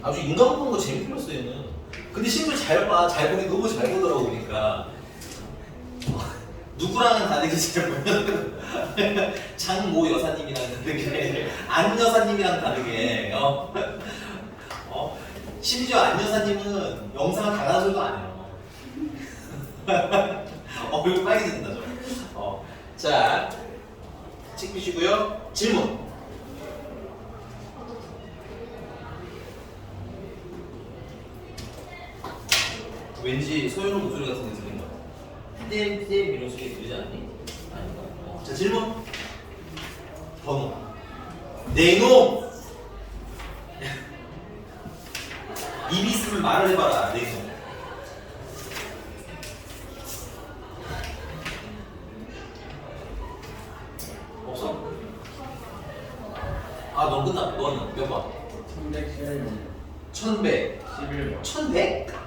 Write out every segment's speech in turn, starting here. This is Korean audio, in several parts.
아주 인간 보는 거 재밌게 봤어 얘는. 근데 심지어 잘 봐. 잘 보기 너무 잘 보더라고 보니까. 누구랑은 다르게 잘 보면 장모 여사님이랑 다르게 안 여사님이랑 다르게 심지어 안 여사님은 영상을 당하는 소리도 안 해요. 얼굴 빨개진다 저. 자 찍으시고요. 질문. 왠지 소연은 목소리 같은 게 들린 거 같아. 땜 이런 소리 들리지 않니? 아닌가? 자 질문. 번호. 네놈. 입이 있으면 말을 해봐라. 네놈. 없어? 아, 넌 끝났다. 너는 몇 번? 1111번. 1100. 11번. 1100?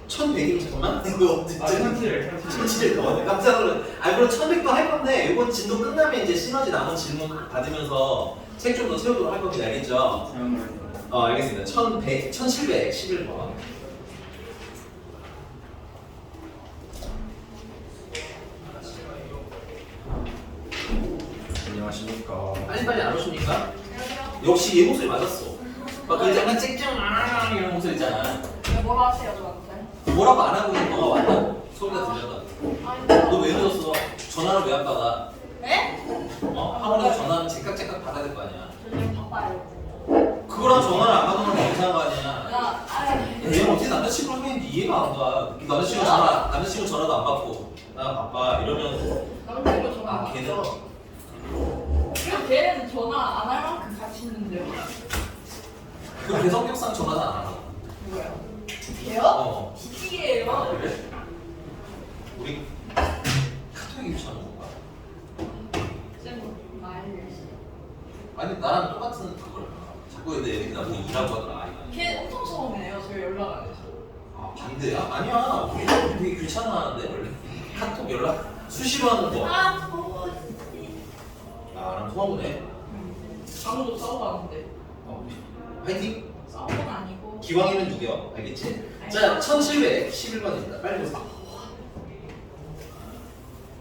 1100이면 잠깐만? 이거 어떻게? 1700. 1700. 깜짝 놀랐. 아, 그럼 1100도 할 건데, 이번 진도 끝나면 이제 시너지 남은 질문 받으면서 책 좀 더 채우도록 할 겁니다. 알겠죠? 알겠습니다. 1100, 1711번. 안녕하십니까. 빨리빨리 안 오십니까? 역시 얘 목소리 맞았어. 막 그 약간 쨍쨍 이런 목소리 있잖아. 뭐라 하세요 저한테? 뭐라고 안 하고 있는 너가 왔다고. 소리가 들렸다. 아니 너 왜 늦었어? 전화를 왜 안 받아? 네? 학원에서 전화는 제깍제깍 받아야 될 거 아니야. 요즘 바빠요. 그거랑 전화를 안 받는 건 이상한 거 아니야. 야, 얘는 어떻게 남자친구랑 했는지 이해가 안 가. 남자친구 전화도 안 받고 나 바빠 이러면 남자친구 전화 안 걔는 받죠? 그리고 걔는 전화 안 할 만큼 같이 있는데요. 그 배성격상 전화도 안 하고. 누구예요? 걔요? 아, 지식이에요. 그래? 우리 카톡이 유치하는 건가? 쌤 말이지. 아니 나랑 똑같은 그걸 자꾸 근데 애들이 나보고 일하고 하더라. 걔 엄청 서운해요. 저희 연락 안 해서. 아 반대야? 아니야. 우리 되게 귀찮아하는데 원래 카톡 연락 수시로 하는 거. 아, 보고 싶지. 나랑 통화보네. 아무도 싸워봤는데. 화이팅. 싸움은 아니고. 기왕이면 누겨. 알겠지? 자 1711번입니다. 빨리 보세요.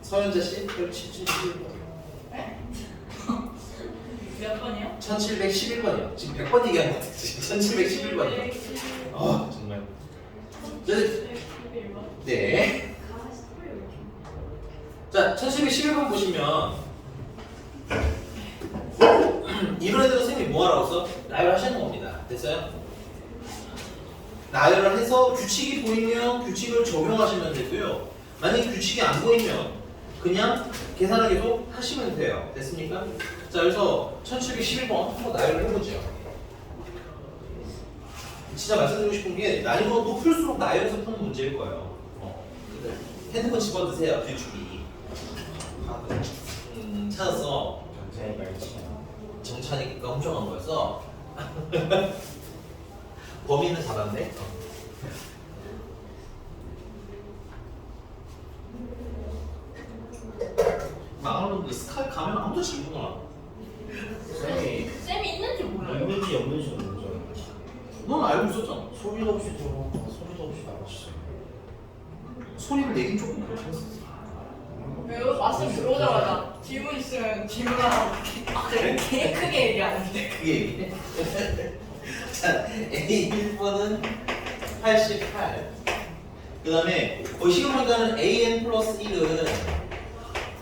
서현자 씨 1711번. 네? 몇 번이요? 1711번이요. 지금 100번 얘기한 것 같아. 지금 1711번이요. 아 정말. 네. 자 1711번 보시면 이런 애들은 선생님이 뭐 하라고 써? 나열하시는 겁니다. 됐어요? 나열을 해서 규칙이 보이면 규칙을 적용하시면 되고요. 만약에 규칙이 안 보이면 그냥 계산을 계속 하시면 돼요. 됐습니까? 자 그래서 1711번 한번 나열을 해보죠. 진짜 말씀드리고 싶은 게 난이도가 높을수록 나열해서 푸는 문제일 거예요. 핸드폰 집어드세요. 규칙이. 찾았어. 전체의 말치. 정찬이가 훔쳐간 거였어. 범인은 잡았네. 망하는 놈들 스카이 가면 아무도 질문을 쌤이 있는지 몰라요. 있는지 없는지 모르죠. 넌 알고 있었잖아. 소리도 없이 들어오고 소리도 없이 나갔어요. 소리를 내긴 조금 그렇잖아. 왜 말씀 들어오자마자 질문 있으면 질문하라고 되게 크게 얘기하는데. 그게 얘기해. 자, A 1번은 88. 그 다음에 시간 보니까는 AN 플러스 1은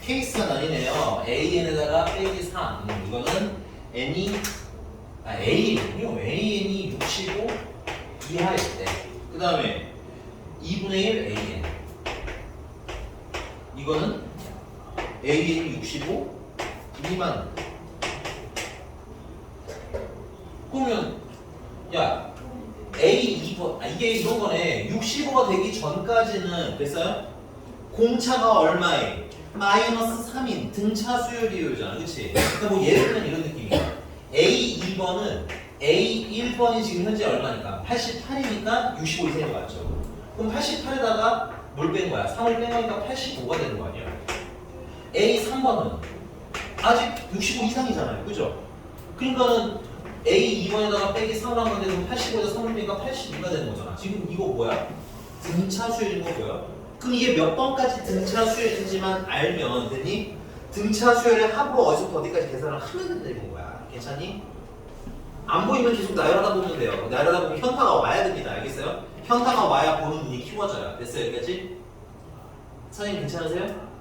케이스가 아니네요. AN에다가 빼기 3. 이거는 N이 AN이요. AN이 65 이하일 때. 그 다음에 2분의 1 AN. 이거는 AN이 65 미만. 그러면 야 A 2번 이게 이런 거네. 65가 되기 전까지는 됐어요? 공차가 얼마에? 마이너스 3인 등차 수열이잖아, 그렇지? 그러니까 뭐 예를 들면 이런 느낌이야. A 2번은 A 1번이 지금 현재 얼마니까? 88이니까 65 이상이 맞죠? 그럼 88에다가 뭘 뺀 거야? 3을 뺀 거니까 85가 되는 거 아니야? A 3번은 아직 65 이상이잖아요, 그죠? 그러니까는 A 2번에다가 빼기 3을 한 건데 그럼 85에다 3을 빼니까 82가 되는 거잖아. 지금 이거 뭐야? 등차 수열인 거 뭐야? 그럼 이게 몇 번까지 등차 수열인지만 알면 되니? 등차 수열의 합으로 어디서부터 어디까지 계산을 하면 되는 거야. 괜찮니? 안 보이면 계속 나열하다 보면 돼요. 나열하다 보면 현타가 와야 됩니다. 알겠어요? 현타가 와야 보는 눈이 키워져요. 됐어요? 여기까지? 선생님 괜찮으세요?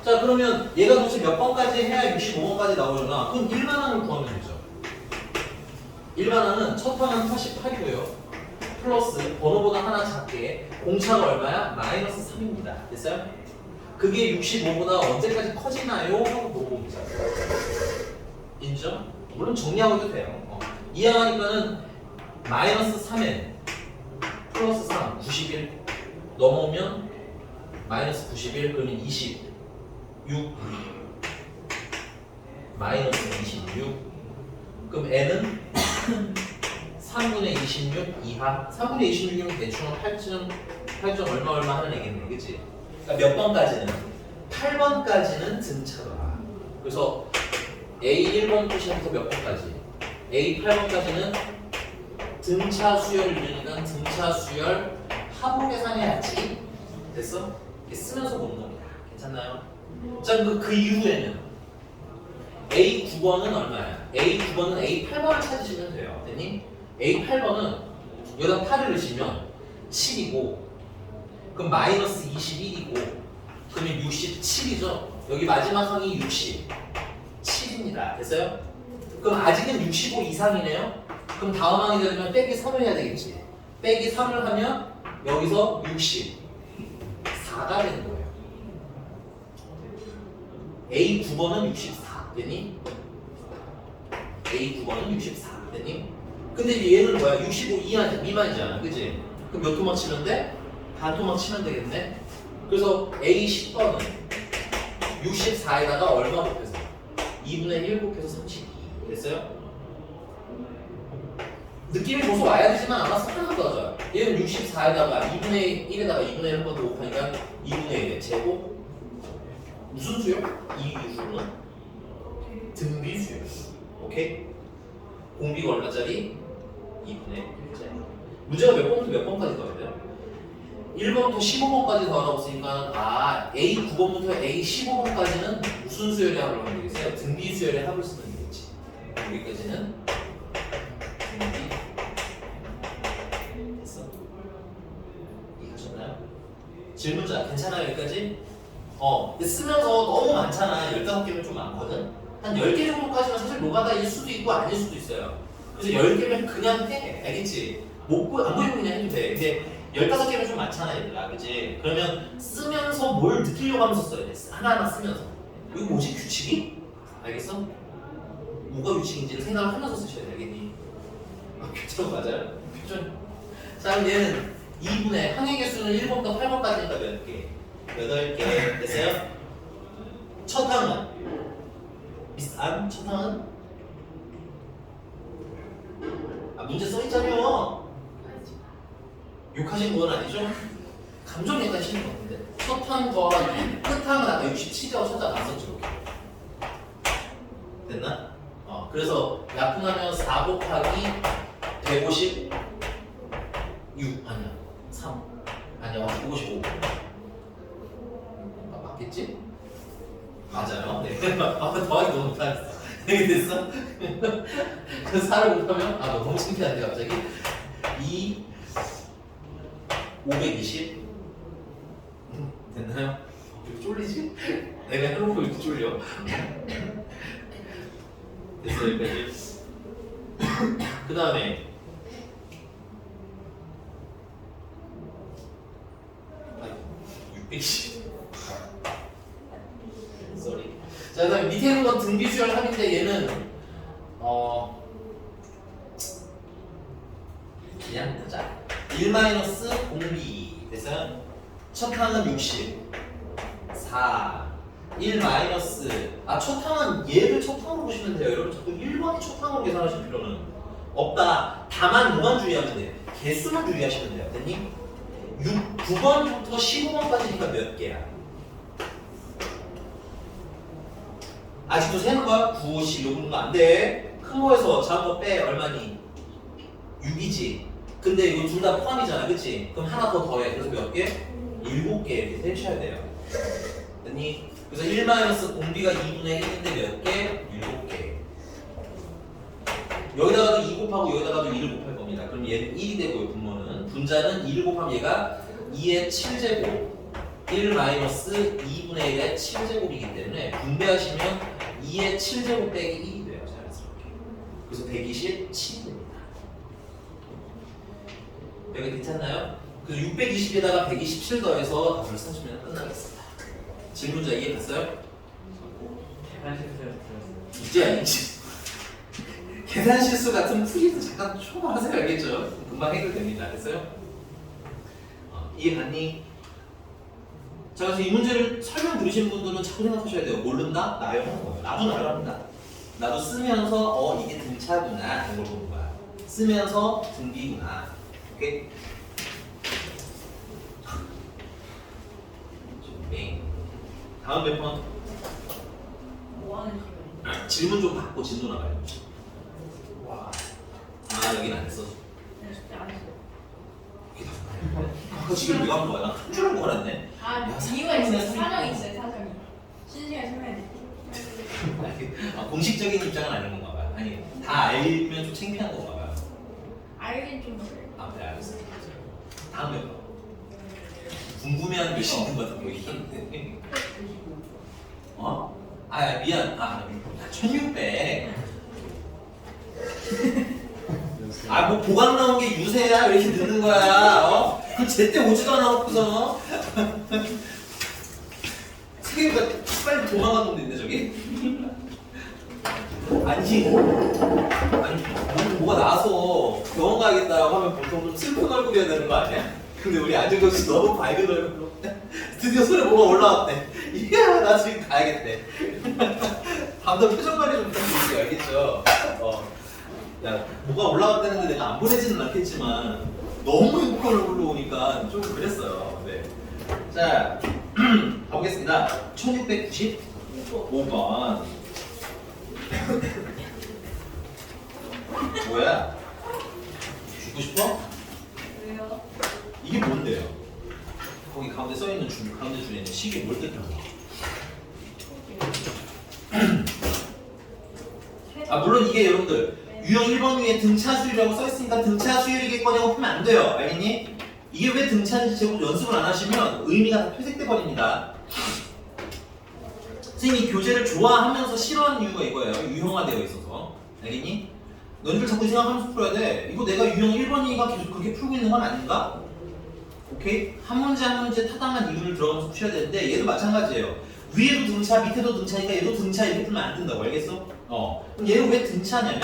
자 그러면 얘가 도대체 몇 번까지 해야 65번까지 나오려나? 그럼 1만원을 구하면 되죠. 1만원은 첫 판은 88이고요. 플러스 번호보다 하나 작게 공차가 얼마야? 마이너스 3입니다. 됐어요? 그게 65보다 언제까지 커지나요? 하고 물어봅니다. 인정? 물론 정리하고도 돼요. 이해하니까는 마이너스 3에 플러스 3, 91 넘어오면 마이너스 91 그러면 26 마이너스 26 그럼 n은 3분의 26 이하 3분의 26이면 대충 8점 얼마 하는 애겠네 그치? 그러니까 몇 번까지는? 8번까지는 등차더라. 그래서 A 1번 포션부터 몇 번까지? A 8번까지는 등차 수열 이르니까 등차 수열 합으로 계산해야지. 됐어? 이렇게 쓰면서 보는 겁니다. 괜찮나요? 자, 그 이후에는 A 9번은 얼마야? A 9번은 A 8번을 찾으시면 돼요. 됐니? A 8번은 여기다 8을 넣으시면 7이고 그럼 마이너스 21이고 그러면 67이죠? 여기 마지막 항이 67입니다. 됐어요? 그럼 아직은 65 이상이네요? 그럼 다음 항이 되려면 빼기 3을 해야 되겠지. 빼기 3을 하면 여기서 64가 되는 거예요. A 9번은 64 되니? A 9번은 64 되니? 근데 얘는 뭐야? 65 이하 미만이잖아. 그치? 그럼 몇 토막 치면 돼? 반 토막 치면 되겠네? 그래서 A 10번은 64에다가 얼마 곱해서? 2분의 1 곱해서 32 됐어요? 느낌이 벌써 와야 되지만 아마 하나도 더져요. 얘는 64에다가 2분의 1에다가 2분의 1 번도 곱하니까 2분의 1의 제곱 무슨 수요? 이 수는 등비 수요. 오케이? 공비가 얼마짜리? 2분의 1짜리. 문제가 몇 번부터 몇 번까지 더해야 돼요? 1번부터 15번까지 더하라고 했으니까 A 9번부터 A 15번까지는 무슨 수열의 합을 하면 되겠어요? 등비 수열의 합을 쓰면 되겠지. 여기까지는 등비 됐어? 이해하셨나요? 질문자 괜찮아요 여기까지? 근데 쓰면서 너무 많잖아. 15개면 좀 많거든? 한 10개 정도까지는 사실 노가다일 수도 있고 아닐 수도 있어요. 그래서 10개면 그냥 해. 알겠지? 안 보이면 그냥 해도 돼. 근데 15개면 좀 많잖아 얘들아. 그치? 그러면 쓰면서 뭘 느끼려고 하면서 써야 돼. 하나하나 쓰면서. 이거 뭐지? 규칙이? 알겠어? 뭐가 규칙인지를 생각을 하면서 쓰셔야 돼. 알겠니? 규칙은 맞아요? 규칙. 자 그럼 얘는 2분의 항의 개수는 1번부터 8번까지니까 몇 개? 8개 됐어요? 첫 항은 비슷한 첫 항은 문제 써있잖아요. 욕하신 건 아니죠? 감정이 약간 싫은 것 같은데 첫 항 더하기 끝 항은 아까 67이라고 찾아놨었죠. 됐나? 그래서 약분하면 4 곱하기 156 아니야 3 아니야 155 맞겠지? 맞아요. 네. 더하기 너무 못하겠어. 되게 됐어? 그래서 4를 곱하면 너무 창피한데 갑자기 2 520 됐나요? 이렇게 쫄리지? 내가 해놓고 이렇게 쫄려. 됐어 여기까지. 그 다음에 610 쏘리. 자, 그 다음에 밑에 있는 건 등비수열 합인데 얘는 그냥 보자. 1 마이너스 공비 됐어요? 첫 항은 60 4 1 마이너스 첫 항은 얘를 첫 항으로 보시면 돼요. 여러분 자꾸 1번이 첫 항으로 계산하실 필요는 없다. 다만 뭐만 주의하면 돼? 개수만 주의하시면 돼요. 됐니? 9번부터 15번까지니까 몇 개야? 아직도 세는 거야? 9, 10 이러는 거 안 돼. 큰 거에서 작은 거 빼 얼마니? 6이지. 근데 이거 둘 다 포함이잖아, 그치? 그럼 하나 더 더해. 그래서 몇 개? 7개 이렇게 세셔야 돼요. 됐니? 그래서 1 공비가 2분의 1인데 몇 개? 7개. 여기다가도 2 곱하고 여기다가도 1을 곱할 겁니다. 그럼 얘는 1이 되고요, 분모는. 분자는 1을 곱하면 얘가 2의 7제곱. 1 2분의 1의 7제곱이기 때문에 분배하시면 2의 7제곱 빼기 1이 돼요, 자연스럽게. 그래서 127이 됩니다. 여기 괜찮나요? 그래서 620에다가 127 더해서 답을 써주면 끝나겠습니다. 질문자 이해됐어요? 이제 아니지. 계산 실수 같은 풀이도 잠깐 초과하세요, 알겠죠? 금방 해결됩니다. 됐어요? 이해 갔니? 자, 그래서 이 문제를 설명 들으신 분들은 자꾸 생각하셔야 돼요. 모른다? 나요 하는 거예요. 나도 나요 합니다. 나도 쓰면서 이게 등차구나 이런 걸 보는 거야. 쓰면서 등비구나. 오케이? 다음 몇 번? 뭐 하는 식이야? 질문 좀 받고 진도 나가요. 와. 여긴 안 했어. 네, 진짜 안 했어요. 아까 지금 왜간 거야? 나한 줄 알고 알았네. 아, 야, 이유가 있어요. 사정이 사정이 있어요. 사정이. 신시간 설명해. 공식적인 입장은 아닌 건가 봐요. 아니, 다 알면 좀 창피한 건가 봐요. 알긴 좀 그래요. 네, 알겠습니다. 다음 몇 번? 궁금해하는 게 있는 것 같은 거 있는데. 미안. 1600. 뭐 보강 나온 게 유세야? 왜 이렇게 늦는 거야? 그 제때 오지도 않아놓고서. 세계가 빨리 도망간 놈도 있네, 저기. 아니, 뭐가 나와서 병원 가야겠다고 하면 보통 좀 슬픈 얼굴이어야 되는 거 아니야? 근데 우리 안정경 씨 너무 밝은 얼굴로 드디어 손에 뭐가 올라왔대. 이야, 나 지금 가야겠대. 다음부터 표정 관리 좀 부탁드릴게요, 알겠죠? 야, 뭐가 올라왔다는데 내가 안 보내지는 않겠지만 너무 행복한 얼굴로 오니까 좀 그랬어요. 네. 자, 가보겠습니다. 1695번. 뭐야? 죽고 싶어? 왜요? 이게 뭔데요? 거기 가운데 써있는 가운데 줄에 있는 식이 뭘 뜻하는 거야? 물론 이게 여러분들 유형 1번 위에 등차 수율이라고 써있으니까 등차 수율이겠거냐고 풀면 안 돼요. 알겠니? 이게 왜 등차인지 제곱 연습을 안 하시면 의미가 다 퇴색돼 버립니다. 선생님이 교재를 좋아하면서 싫어하는 이유가 이거예요. 유형화되어 있어서. 알겠니? 너희들 자꾸 생각하면서 풀어야 돼. 이거 내가 유형 1번이가 계속 그렇게 풀고 있는 건 아닌가? 오케이? 한 문제 한 문제 타당한 이유를 들어가면서 푸셔야 되는데 얘도 마찬가지예요. 위에도 등차, 밑에도 등차니까 얘도 등차 이렇게 풀면 안 된다고. 알겠어? 그럼 얘는 왜 등차냐면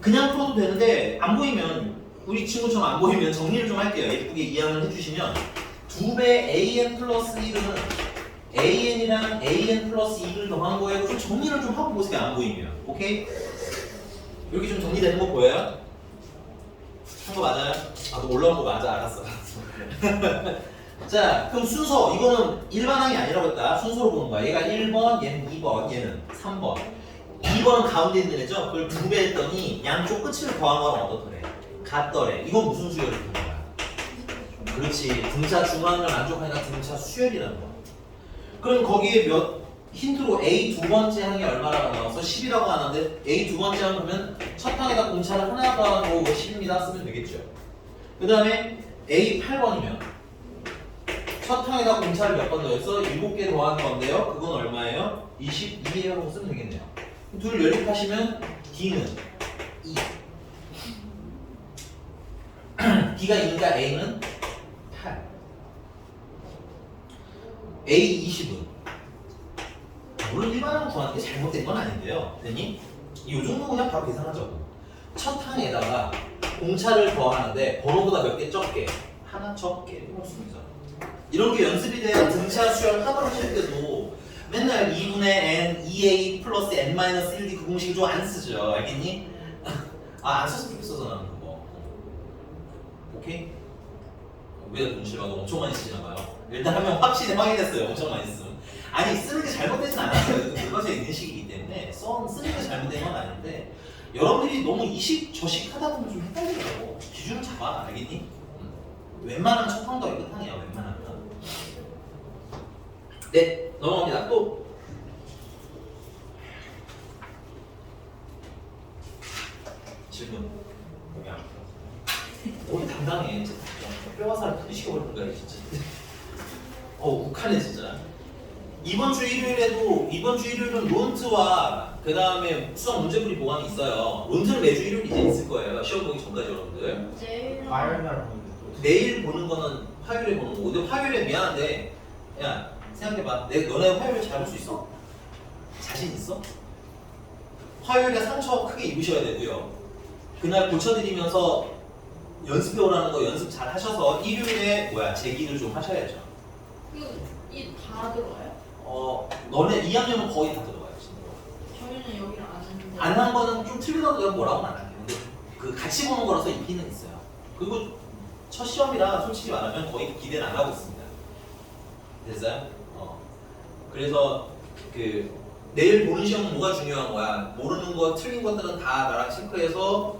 그냥 풀어도 되는데 안 보이면 우리 친구처럼 안 보이면 정리를 좀 할게요. 예쁘게 이해를 해주시면 2배 an 플러스 1은 an이랑 an 플러스 2를 더한 거예요. 좀 정리를 좀 하고 보세요. 안 보이면. 오케이? 이렇게 좀 정리되는 거 보여요? 한 거 맞아요? 너 올라온 거 맞아. 알았어. 자, 그럼 순서. 이거는 일반항이 아니라고 했다. 순서로 보는 거야. 얘가 1번, 얘는 2번, 얘는 3번. 2번은 가운데 있는 애죠? 그걸 2배 했더니 양쪽 끝을 더한 건 어떻더래? 같더래. 이건 무슨 수열을 보는 거야? 그렇지. 등차 중앙을 만족하니까 등차 수열이라는 거야. 그럼 거기에 힌트로 A 두 번째 항이 얼마라고 나와서 10이라고 하는데 A 두 번째 항 보면 첫 항에다 공차를 하나 더하고 10입니다 쓰면 되겠죠. 그 다음에 A 8번이면 첫 항에다 공차를 몇 번 더해서 7개 더한 건데요. 그건 얼마예요? 22예요 하고 쓰면 되겠네요. 둘 연립하시면 D는 2 D가 2니까 A는 8 A 20은 물론 일반항 구하는 게 잘못된 건 아닌데요. 됐니? 이 정도 그냥 바로 계산하자고. 첫 항에다가 공차를 더하는데 번호보다 몇 개 적게 하나 적게 이렇습니다. 이런 게 연습이 돼야 등차 수열 합을 하실 때도 맨날 2분의 n 2a 플러스 n 마이너스 1d 그 공식 좀 안 쓰죠. 알겠니? 안 썼으면 좋겠어서 나는 그거. 오케이? 왜 공식 봐도 엄청 많이 쓰시나 봐요. 일단 하면 확실히 확인했어요. 엄청 많이 쓰면. 아니 쓰는 게 잘못되진 않았어요. 그것에 있는 식이기 때문에 쓰는 게 잘못된 건 아닌데 여러분들이 너무 이식 저식 하다 보면 좀 헷갈리더라고. 기준을 잡아. 알겠니? 웬만한 첫탕 더하기 끝탕이야. 웬만한 거. 네, 넘어갑니다. 또 질문. 오늘 당당해. 진짜 뼈와 살을 부딪혀버릴 거야 진짜. 욱하네 진짜. 이번 주 일요일은 론트와 그 다음에 수학 문제풀이 보강이 있어요. 론트는 매주 일요일 이제 있을 거예요. 시험 보기 전까지 여러분들. 제일 화요일 날 보는데 또 내일 보는 거는 화요일에 보는 거고. 근데 화요일에 미안한데, 야 생각해봐. 너네 화요일에 잘 볼 수 있어? 자신 있어? 화요일에 상처 크게 입으셔야 되고요. 그날 고쳐드리면서 연습해 오라는 거 연습 잘 하셔서 일요일에 제기를 좀 하셔야죠. 이다 들어와요? 너네 2학년은 거의 다 들어가요. 진짜. 저희는 여기를 안 했는데. 안 한 거는 좀 틀리다고 내가 뭐라고는 안 할게요. 근데 그 같이 보는 거라서 있기는 있어요. 그리고 첫 시험이라 솔직히 말하면 거의 기대는 안 하고 있습니다. 됐어요? 그래서 그 내일 보는 시험은 뭐가 중요한 거야? 모르는 거 틀린 것들은 다 나랑 체크해서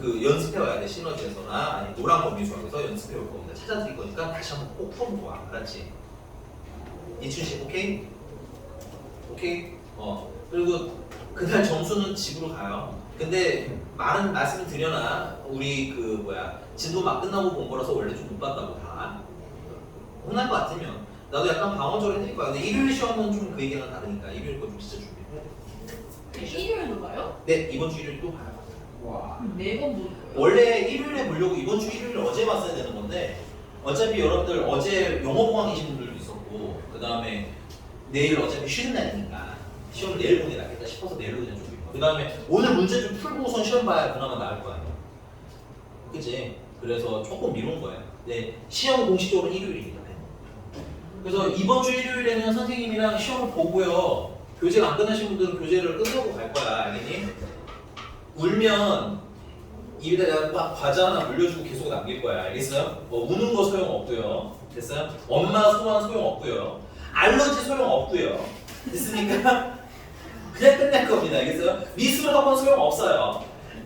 그 연습해 와야 돼. 시너지에서나 아니 노란 범위 조합에서 연습해 올 겁니다. 찾아드릴 거니까 다시 한번 꼭 풀어보고 와. 알았지? 이춘식 오케이? 오케이? 그리고 그날 점수는 집으로 가요. 근데 많은 말씀을 드려나 우리 진도 막 끝나고 본 거라서 원래 좀 못 봤다고 다 혼날 것 같으면 나도 약간 방어적으로 해드릴 거야. 근데 일요일 시험은 좀 그 얘기랑 다르니까 일요일 거 좀 진짜 준비해야 돼. 일요일도 가요? 네, 이번 주 일요일 또 봐요. 와. 매번 보는 거예요? 원래 일요일에 보려고 이번 주 일요일 어제 봤어야 되는 건데 어차피 여러분들 어제 영어 보강이신 분들도 있었고 그 다음에 내일 어차피 쉬는 날이니까 시험 내일 보는 게 낫겠다 싶어서 내일로 그냥 좀 그 다음에 오늘 문제 좀 풀고 우선 시험 봐야 그나마 나을 거 아니에요. 그치? 그래서 조금 미룬 거예요. 네, 시험 공식적으로 일요일입니다. 그래서 이번 주 일요일에는 선생님이랑 시험을 보고요. 교재가 안 끝나신 분들은 교재를 끝내고 갈 거야. 알겠니? 울면 입에다 내가 막 과자 하나 물려주고 계속 남길 거야. 알겠어요? 우는 거 소용없고요. 됐어요? 엄마 소원 소용없고요. 알러지 소용없고요. 됐습니까? 그냥 끝낼 겁니다. 알겠어요? 미술 학원 소용없어요.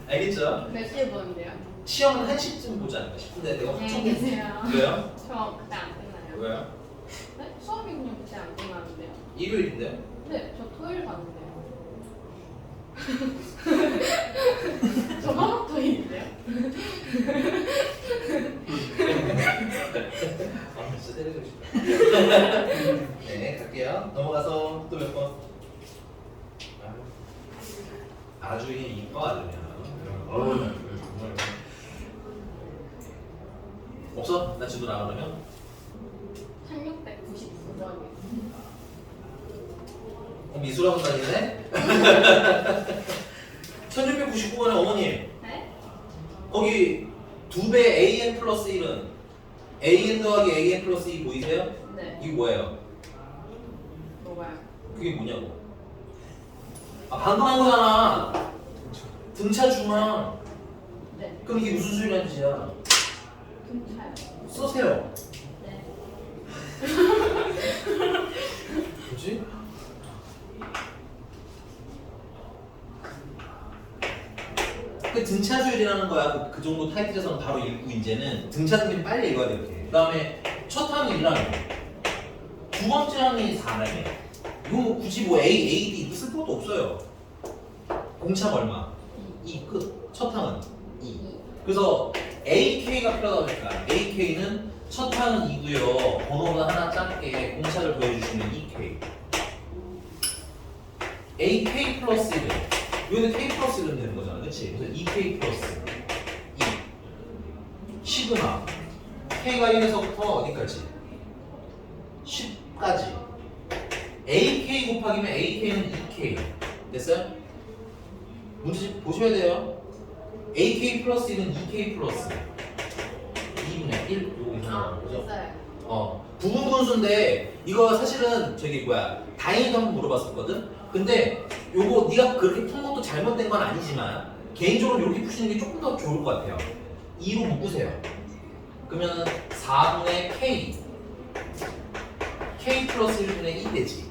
알겠죠? 몇 시에 보는데요? 시험은 1시쯤 보지 않을까 싶은데 내가 안녕히 확정 계세요. 왜요? 저 그때 안 끝나요. 왜요? 네? 수업이 그냥 그때 안 끝나는데요. 일요일인데요? 네, 저 토요일 갔는데요. 저 화목 토요일인데요? 아, 진짜 때리고 싶다. 네, 갈게요. 넘어가서 또 몇 번? 아주 이뻐 아주 그냥. 정말. 없어? 나 지도 나가려면? 1699번이요. 미술학원 다니네? 1699번에 어머님 네? 거기 2배 AN 플러스 1은 AN 더하기 AN 플러스 2 보이세요? 네. 이거 뭐예요? 뭐가요? 그게 뭐냐고. 방금 한 거잖아. 등차 중앙. 네. 그럼 이게 무슨 수이라는 뜻이야? 금차요. 써세요. 네. 뭐지? 그 등차수열이라는 거야. 그 정도 타이틀에서는 바로 읽고 이제는 등차 등급이 빨리 읽어야 돼. 이렇게. 그 다음에 첫 항이 1라며 두 번째 항이 4라며 이거 뭐 굳이 뭐 A, A, D 이거 쓸 것도 없어요. 공차가 얼마? 2 끝. 첫 항은 2. 그래서 AK가 필요하다 보니까 AK는 첫 항은 2고요. 번호가 하나 작게 공차를 더해주시면 2K. AK 플러스 1. 여기는 K 플러스 1은 되는 거잖아. 그치? 그래서 2K 플러스 2. 시그마. K가 1에서부터 어디까지? 10까지. AK 곱하기면 AK는 2K. 됐어요? 문제 보셔야 돼요. AK 플러스 1은 2K 플러스 2분의 1. 요거 이상한 거죠? 됐어요. 부분 분수인데 이거 사실은 다행히도 한번 물어봤었거든. 근데 요거 네가 그렇게 푼 것도 잘못된 건 아니지만 개인적으로 이렇게 푸시는 게 조금 더 좋을 것 같아요. 2로 묶으세요. 그러면 4분의 K 플러스 1분의 2 되지.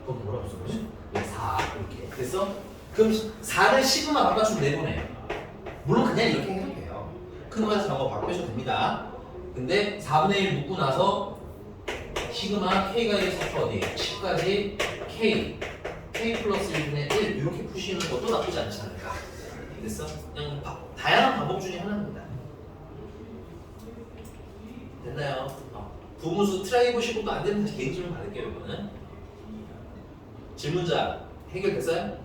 그럼 뭐라고 써보지? 4 이렇게 됐어? 그럼 4를 시그마 바꿔주면 내보내. 물론 그냥 이렇게 해도 돼요. 큰 거에서 작은 거 바꾸셔도 됩니다. 근데 4분의 1 묶고 나서 시그마 K가 1에서 어디 10까지 K 플러스 1분의 1 이렇게 푸시는 것도 나쁘지 않지 않을까. 됐어? 그냥 다양한 방법 중에 하나입니다. 됐나요? 부분수 트라이 해보시고 또 안 되면 다시 개인 질문 받을게요. 이거는 질문자 해결됐어요?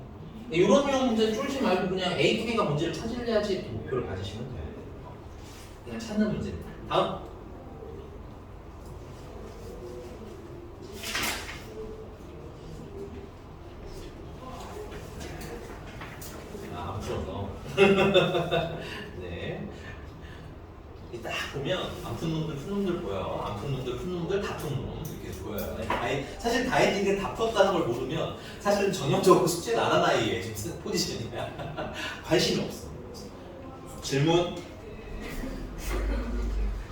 이런 유형 문제 쫄지 말고 그냥 AK가 문제를 찾으려야지 목표를 가지시면 돼요. 그냥 찾는 문제입니다. 다음. 안 풀어서. 네. 딱 보면 안 푼 놈들, 푼 놈들 보여. 안 푼 놈들, 푼 놈들, 다 푼 놈. 이렇게 보여요. 사실 다이어팅을 다 풀었다는 걸 모르면 사실은 전형적으로 숙제를 안 한 아이의 지금 포지션이야. 관심이 없어. 질문.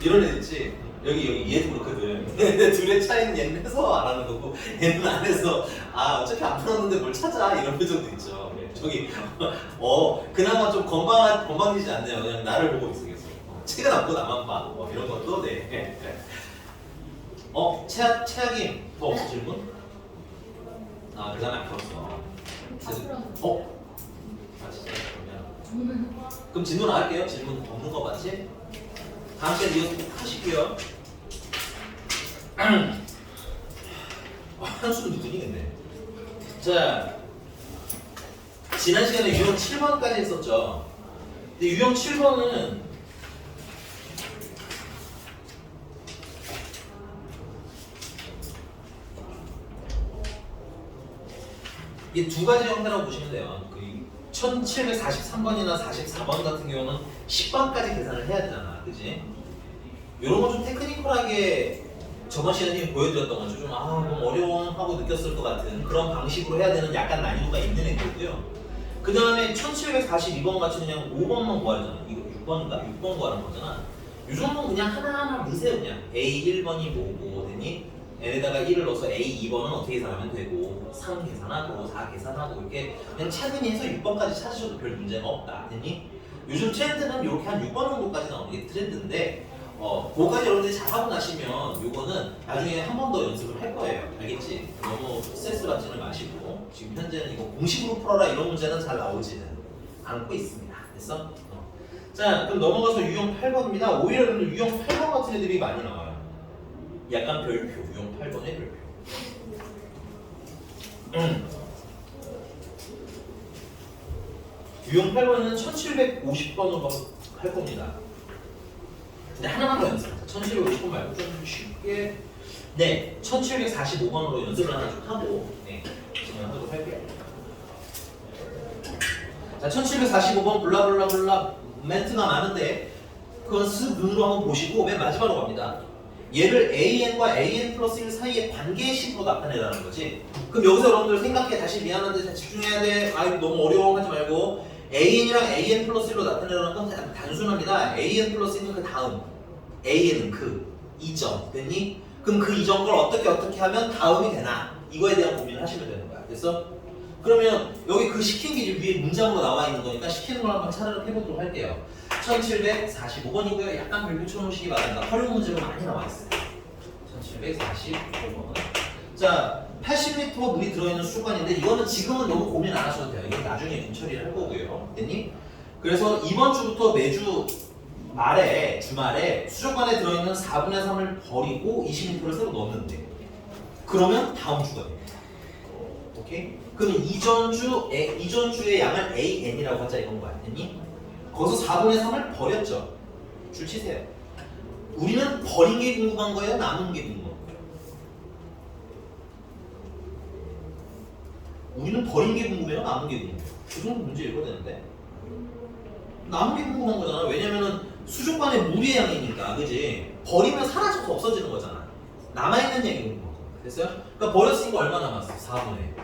이런 애 있지. 여기 얘도 그렇거든. 둘의 차이는 얘는 해서 안 하는 거고 얘는 안 해서 어차피 안 풀었는데 뭘 찾아 이런 표정도 있죠. 저기 그나마 좀 건방지지 않네요. 그냥 나를 보고 있어 계속. 책은 안 보고 나만 봐. 이런 것도 네. 최악임 더 없어 질문? 그 다음에 안 풀었어. 진짜 그럼 질문 안 할게요. 질문 없는 거 맞지? 다음 시간에 이어서 하실게요. 한수는 누구니 근데? 자, 지난 시간에 유형 7번까지 했었죠. 근데 유형 7번은 이게 두 가지 형태라고 보시면 돼요. 1743번이나 44번 같은 경우는 10번까지 계산을 해야 되잖아. 그지? 이런 거 좀 테크니컬하게 저번 시간에 보여드렸던 거죠. 좀 너무 어려워 느꼈을 것 같은 그런 방식으로 해야 되는 약간 난이도가 있는 애들이고요. 그 다음에 1742번 같이 그냥 5번만 구하잖아. 이거 6번인가? 6번 구하는 거잖아. 이 정도는 그냥 하나하나 넣으세요. 그냥 A1번이 뭐고 되니 N에다가 1을 넣어서 A2번은 어떻게 계산하면 되고 3 계산하고 4 계산하고 이렇게 그냥 차근히 해서 6번까지 찾으셔도 별 문제가 없다. 되니 요즘 트렌드는 이렇게 한 6번 정도까지 나오는 게 트렌드인데 그거까지 여러분들이 잘하고 나시면 요거는 나중에 한 번 더 연습을 할 거예요. 알겠지? 너무 스트레스 받지는 마시고 지금 현재는 이거 공식으로 풀어라 이런 문제는 잘 나오지는 않고 있습니다. 됐어? 자, 그럼 넘어가서 유형 8번입니다. 오히려 유형 8번 같은 애들이 많이 나와요. 약간 별표, 유형 8번의 별표. 유형 8번은 1750번으로 할 겁니다. 근데 하나만 더 연습하자. 1750번 말고 좀 쉽게 1745번으로 연습을 하나 좀 하고 진행하도록 할게요. 자, 1745번 블라블라블라 멘트가 많은데 그건 쓱 눈으로 한번 보시고 맨 마지막으로 갑니다. 얘를 AN과 AN 플러스 1 사이의 관계식으로 나타내라는 거지. 그럼 여기서 여러분들 생각해. 다시 미안한데 잘 집중해야 돼. 너무 어려워하지 말고 AN이랑 AN 플러스 1로 나타내라는 건 단순합니다. AN 플러스 1은 그 다음, AN은 그 이전. 됐니? 그럼 그 이전 걸 어떻게 하면 다음이 되나? 이거에 대한 고민을 하시면 되는 거야. 됐어? 그러면 여기 그 시킨 게 위에 문장으로 나와 있는 거니까 시키는 걸 한번 차례로 해보도록 할게요. 1745번이고요. 약간 별표 쳐놓으시기 바랍니다. 활용 문제가 많이 나와 있어요. 1745번. 자, 80m 물이 들어있는 수족관인데 이거는 지금은 너무 고민 안 하셔도 돼요. 이건 나중에 처리를 할 거고요. 됐니? 그래서 이번 주부터 매주 주말에 수족관에 들어있는 4분의 3을 버리고 20m를 새로 넣는데 그러면 다음 주가 됩니다. 오케이? 그럼 이전 주의 양을 AN이라고 하자 이건 거야. 됐니? 거기서 4분의 3을 버렸죠. 줄 치세요. 우리는 버린 게 궁금한 거예요? 남은 게 궁금한 거예요? 우리는 버린 게 궁금해요? 남은 게 궁금해요? 그 정도 문제 읽어야 되는데 남은 게 궁금한 거잖아. 왜냐면은 수족관에 물의 양이니까, 그지? 버리면 사라져서 없어지는 거잖아. 남아있는 양이 궁금한 거야. 됐어요? 그러니까 버렸으니까 얼마 남았어? 4분의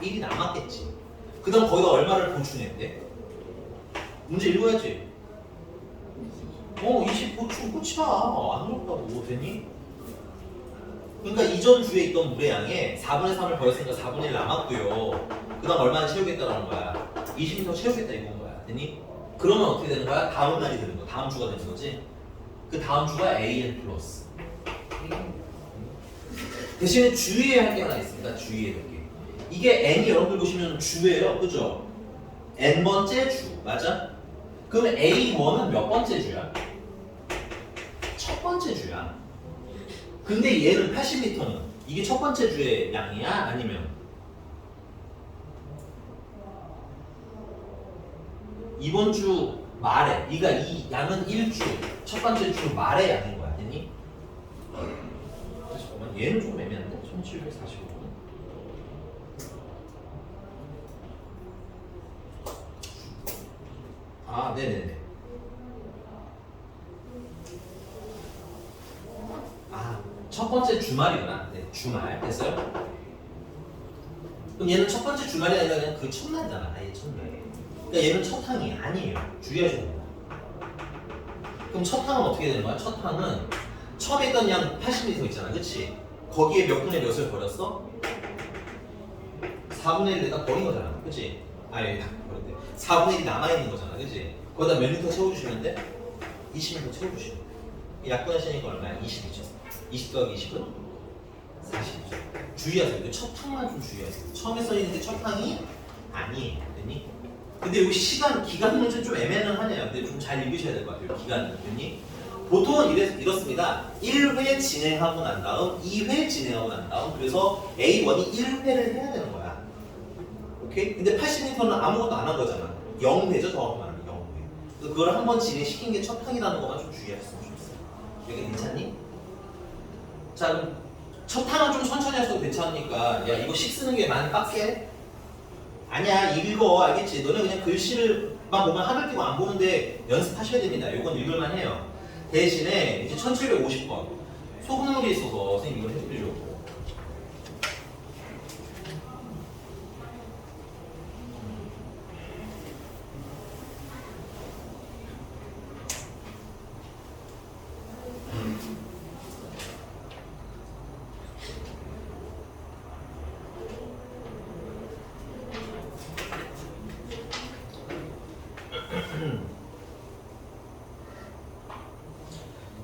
1이 남았겠지. 그 다음 거기다 얼마를 보충했대? 문제 읽어야지. 20 보충 끝이야. 안 어렵다고. 됐니? 그러니까 이전 주에 있던 물의 양에 4분의 3을 버렸으니까 4분의 1 남았고요. 그 다음 얼마나 채우겠다라는 거야? 20m 채우겠다 이건 거야. 됐니? 그러면 어떻게 되는 거야? 다음 날이 되는 거야. 다음 주가 되는 거지. 그 다음 주가 AN 플러스. 대신에 주의해야 할 게 하나 있습니다. 주의해야 할 게. 이게 N이 여러분들 보시면 주예요. 그죠? N번째 주. 맞아? 그러면 A1은 몇 번째 주야? 첫 번째 주야. 근데 얘는 80m는 이게 첫 번째 주의 양이야? 아니면 이번 주 말에 그러니까 이 양은 1주 첫 번째 주 말의 양인 거야. 됐니? 잠깐만 얘는 좀 애매한데? 1745분 아 네네네 아 첫 번째 주말이구나. 네 주말 됐어요? 그럼 얘는 첫 번째 주말이 아니라 그냥 그 첫날이잖아. 아예 첫날. 그러니까 얘는 첫 항이 아니에요. 주의하셔야 됩니다. 그럼 첫 항은 어떻게 되는 거야? 첫 항은 처음에 있던 양 80m 있잖아. 그치? 거기에 몇 분의 몇을 버렸어? 4분의 1 내가 버린 거잖아. 그치? 아니 다 버렸대. 4분의 1이 남아있는 거잖아. 그치? 거기다 몇 리터 채워주시면 돼? 20리터 채워주시면 돼. 약분하시니까 얼마야? 20이죠. 20 더하기 20은? 40이죠. 주의하세요. 이거 첫 항만 좀 주의하세요. 처음에 써있는데 첫 항이 아니에요. 됐니? 근데 여기 기간 문제는 좀 애매는 하네요. 근데 좀 잘 읽으셔야 될 것 같아요. 기간은. 됐니? 보통은 이렇습니다. 1회 진행하고 난 다음, 2회 진행하고 난 다음, 그래서 A1이 1회를 해야 되는 거야. 오케이? 근데 80m는 아무것도 안 한 거잖아. 0회죠, 정확히 말하면 0회. 그래서 그걸 한번 진행시킨 게 첫 항이라는 것만 좀 주의하셨으면 좋겠어요. 여기 괜찮니? 자, 그럼 첫 항은 좀 천천히 하셔도 괜찮으니까, 야, 이거 식 쓰는 게 많이 빡세? 아니야, 읽어. 알겠지? 너네 그냥 글씨를만 보면 하늘 띄고 안 보는데 연습하셔야 됩니다. 이건 읽을만 해요. 대신에 이제 1750번 소금물이 있어서 선생님 이걸 해드리려고.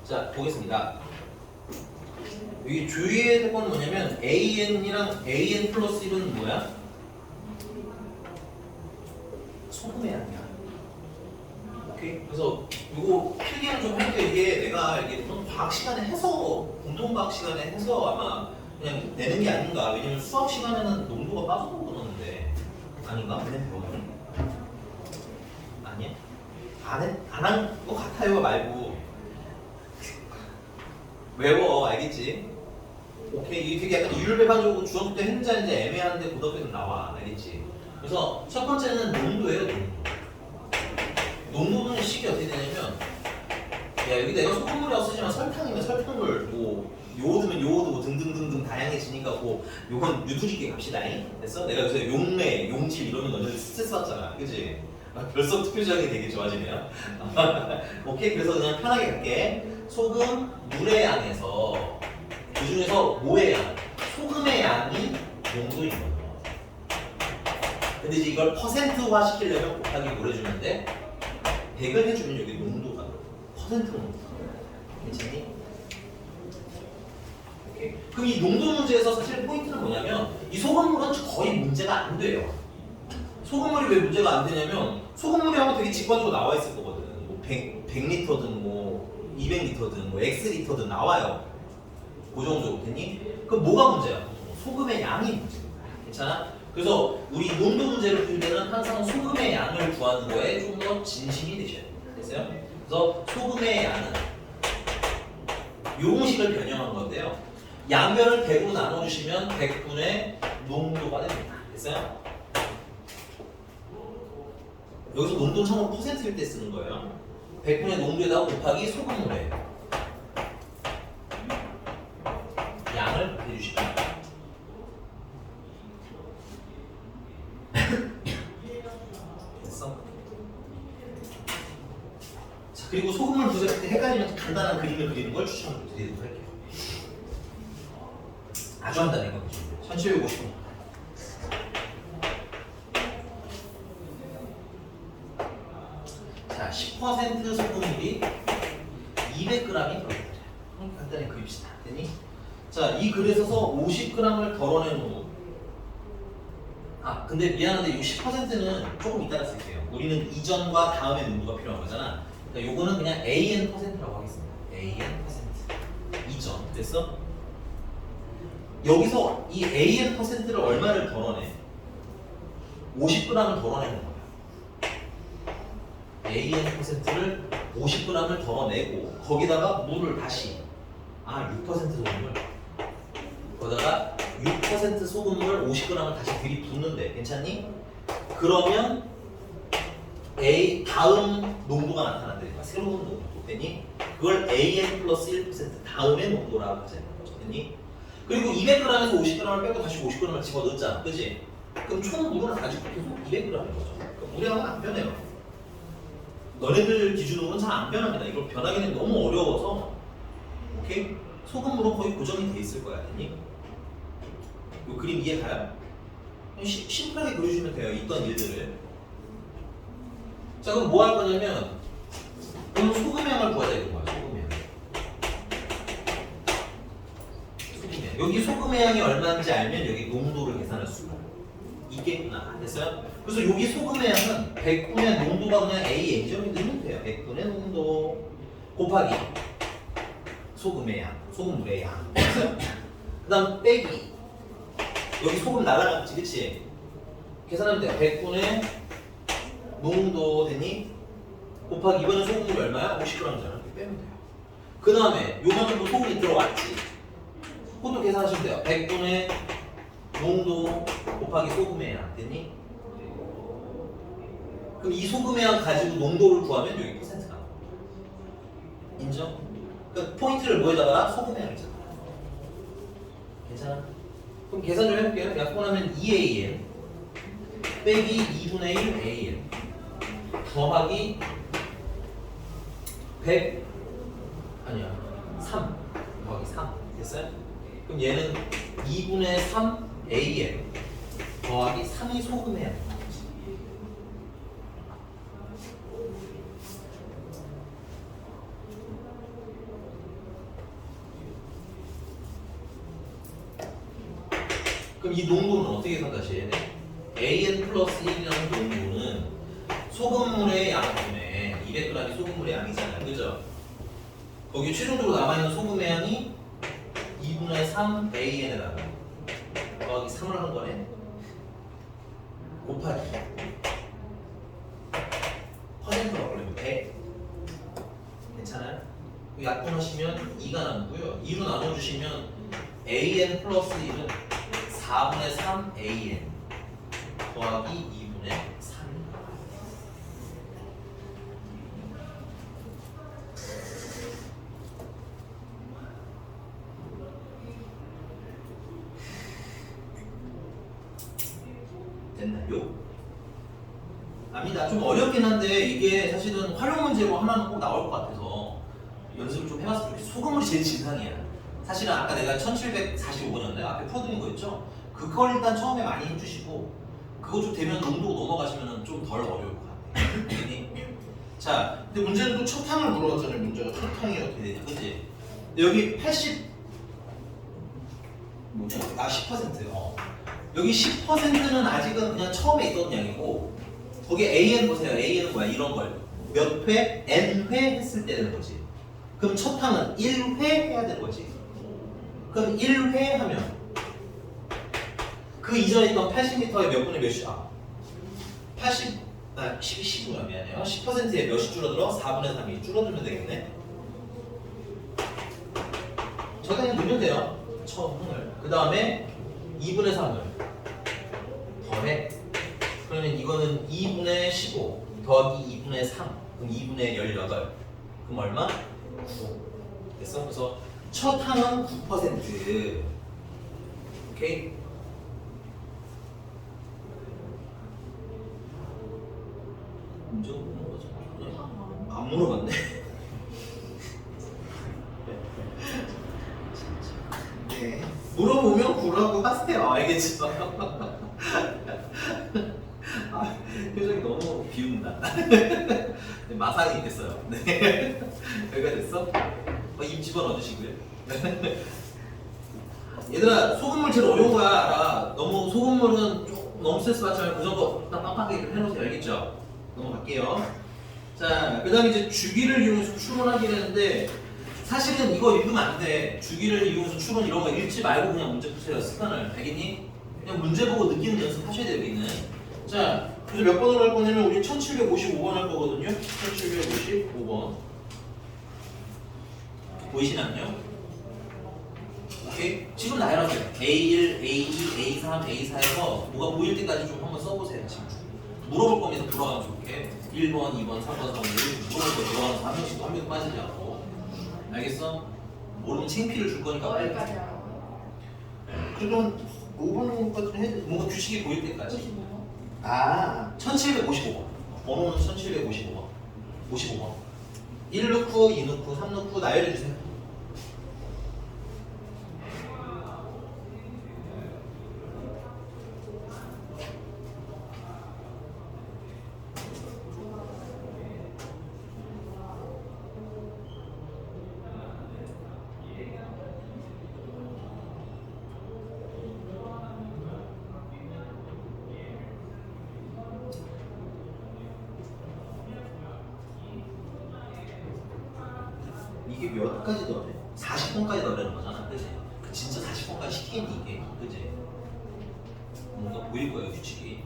자, 보겠습니다. 여기 주의해야 될 건 뭐냐면 AN이랑 AN 플러스 1은 뭐야? 소금의 양이야. 오케이? 그래서 이거 필기는 좀 할게요. 이게 내가 이게 과학 시간에 해서 공통 과학 시간에 해서 아마 그냥 내는 게 아닌가. 왜냐면 수학 시간에는 농도가 빠져서 그러는데 아닌가? 그냥 배우는 아니야? 안 한 것 같아요 말고. 외워. 알겠지? 오케이. 이게 되게 약간 이율배반적으로 중학교 때 했는지 아닌지 애매한데 고등학교 때는 나와. 알겠지? 그래서 첫 번째는 농도예요. 농도. 농도는 식이 어떻게 되냐면 야 여기 내가 소금물이라고 쓰지만 설탕이면 설탕물 뭐 요오드면 요오드 뭐 등등등등 다양해지니까 뭐 요건 유두리게 갑시다잉. 됐어? 내가 요새 용매, 용질 이러면 너네들 스트레스 받잖아. 그치? 벌써 투표장이 되게 좋아지네요. 오케이. 그래서 그냥 편하게 갈게. 소금, 물의 양에서 그 중에서 뭐의 양? 소금의 양이 농도인 거예요. 근데 이제 이걸 퍼센트화 시키려면 곱하기 뭘 해주면 돼? 100을 해주면 여기 농도가 퍼센트 농도. 괜찮니? 오케이. 그럼 이 농도 문제에서 사실 포인트는 뭐냐면 이 소금물은 거의 문제가 안 돼요. 소금물이 왜 문제가 안 되냐면 소금물이 하면 되게 직관적으로 나와 있을 거거든. 뭐 100리터든 뭐 200리터든 뭐 X리터든 나와요. 고정적으로. 됐니? 그럼 뭐가 문제야? 소금의 양이 문제야. 괜찮아? 그래서 우리 농도 문제를 풀 때는 항상 소금의 양을 구하는 거에 좀 더 진심이 되셔야 됩니다. 됐어요? 그래서 소금의 양은 요공식을 변형한 건데요. 양변을 100으로 나눠주시면 100분의 농도가 됩니다. 됐어요? 여기서 농도는 참고로 퍼센트일 때 쓰는 거예요. 100분의 농도에다가 곱하기 소금물에 양을 해주시면 됐어? 자, 그리고 소금물 부족할 때 헷갈리면 간단한 그림을 그리는 걸 추천드리도록 할게요. 아주 한다는 거죠. 1750. 자, 10% 소금물이 200g이 들어있다. 간단히 그립시다. 됐니? 자, 이 그릇에서 50g을 덜어낸 농도. 아, 근데 미안한데 이 10%는 조금 이따가 쓸게요. 우리는 이전과 다음의 농도가 필요한 거잖아. 그러니까 요거는 그냥 AN%라고 하겠습니다. AN%. 이전. 됐어? 여기서 이 AN%를 얼마를 덜어내? 50g을 덜어내는 거야. AN%를 50g을 덜어내고 거기다가 물을 다시 6% 소금물 거기다가 6% 소금물을 50g을 다시 들이붓는데 괜찮니? 그러면 다음 농도가 나타난다니까. 새로운 농도 됐니? 그걸 AN 플러스 1% 다음의 농도라고 하자는 거죠. 됐니? 그리고 200g에서 50g을 빼고 다시 50g을 집어넣었잖아. 그지? 그럼 총 물은 아직도 계속 200g인 거죠. 그러니까 물량은 안 변해요. 너네들 기준으로는 잘 안 변합니다. 이걸 변하기는 너무 어려워서 오케이? 소금물은 거의 고정이 돼 있을 거야. 됐니? 요 그림 이해가요? 심플하게 그려주시면 돼요. 있던 일들을. 자, 그럼 뭐 할 거냐면 오늘 소금의 양을 구하자 이런 거야. 소금의 양. 소금의 양. 여기 소금의 양이 얼마인지 알면 여기 농도를 계산할 수가 있겠구나. 됐어요? 그래서 여기 소금의 양은 100분의 농도가 그냥 AN이죠. 넣으면 돼요. 100분의 농도 곱하기 소금의 양, 소금물의 양. 됐어요? 그 다음 빼기 여기 소금 날라갔지, 그치? 계산하면 돼. 100분의 농도 됐니? 곱하기 이번에 소금물이 얼마야? 50g잖아. 이렇게 빼면 돼요. 그 다음에 요만큼도 소금이 들어왔지. 그것도 계산하시면 돼요. 100분의 농도 곱하기 소금의 양 됐니? 그럼 이 소금의 양 가지고 농도를 구하면 여기 퍼센트가 나와. 인정? 그러니까 포인트를 뭐에다가 소금의 양을 잡아. 괜찮아? 그럼 계산 좀 해볼게요. 약분하면 2AN 빼기 2분의 1 AN 더하기 100 아니야 3 더하기 3 됐어요? 그럼 얘는 2분의 3 AN 더하기 3이 소금의 양. 그럼 이 농도는 어떻게 계산하셔야 돼? AN 플러스 1이라는 농도는 소금물의 양분에 200g이 소금물의 양이잖아요. 그죠? 거기 최종적으로 남아있는 소금의 양이 2분의 3 AN에다가 더하기 3을 하는 거네. 곱하기 퍼센트로 바꾸려면 100. 괜찮아요? 약분하시면 2가 남고요. 2로 나눠주시면 AN 플러스 1은 4분의 3 AN 더하기 2분의 3. 됐나요? 압니다. 좀 어렵긴 한데 이게 사실은 활용 문제로 하나는 꼭 나올 것 같아서 연습을 좀 해봤으면 좋겠어요. 소금물이 제일 진상이야. 사실은 아까 내가 1745번이었나요? 앞에 풀어드린 거 있죠? 그걸 일단 처음에 많이 해주시고 그거 좀 되면 농도 넘어가시면 좀 덜 어려울 것 같아요. 자, 근데 문제는 또 첨탕을 물어봤잖아요. 문제가 첨탕이 어떻게 되냐, 그치? 근데 여기 80 뭐냐? 10%. 여기 10%는 아직은 그냥 처음에 있던 양이고 거기 AN 보세요. AN은 뭐야? 이런 걸 몇 회? N회 했을 때 되는 거지. 그럼 첫 항은 1회 해야 되는 거지. 그럼 1회 하면 그 이전에 있던 80m의 몇 분의 몇이 10이구나. 미안해요. 10%에 몇이 줄어들어? 4분의 3이 줄어들면 되겠네. 저기 그냥 넣으면 돼요. 처음 항을. 그 다음에 2분의 3을 더해. 그러면 이거는 2분의 15 더하기 2분의 3 그럼 2분의 18 그럼 얼마? 9 됐어? 그래서 첫 항은 9%. 오케이? 문제 없는 거죠? 안 물어봤네. 네. 물어보면 하세요. 알겠죠? 아, 표정이 너무 비운다. 마상이 됐어요. 네. 여기가 됐어? 입 집어넣어주시고요. 얘들아, 소금물 제일 어려운 거야. 알아. 너무 소금물은 너무 스트레스 받지 말고 그 정도 딱 빡빡하게 해놓으세요. 알겠죠? 넘어갈게요. 자, 그 다음에 이제 주기를 이용해서 추론하게 되는데 사실은 이거 읽으면 안 돼. 주기를 이용해서 추론 이런 거 읽지 말고 그냥 문제 푸세요. 습관을. 알겠니? 그냥 문제 보고 느끼는 연습 하셔야 돼요, 여기는. 자, 그래서 몇 번으로 할 거냐면 우리 1755번 할 거거든요. 1755번. 보이시나요? 오케이? 지금 나열하세요. A1, A2, A3, A4에서 뭐가 보일 때까지 좀 한번 써보세요. 지금. 물어볼 겁니다. 돌아가면서 이렇게 1번, 2번, 3번, 4번, 5번 물어볼 거 돌아가면서 한 명씩 한 명도 빠지지 않고. 알겠어? 모르면 창피를 줄 거니까 빨리. 어디까지 하라고요? 그럼 5번까지 해. 뭔가 규칙이 보일 때까지. 55번? 아, 1755번. 번호는 1755번. 55번. 1 넣고, 2 넣고, 3 넣고 나열해 주세요. 이게 몇 가지 넣어야 돼? 40번까지 넣으라는 거잖아, 그치? 그 진짜 40번까지 시키겠니 이게, 그치? 뭔가 보일 거예요, 규칙이.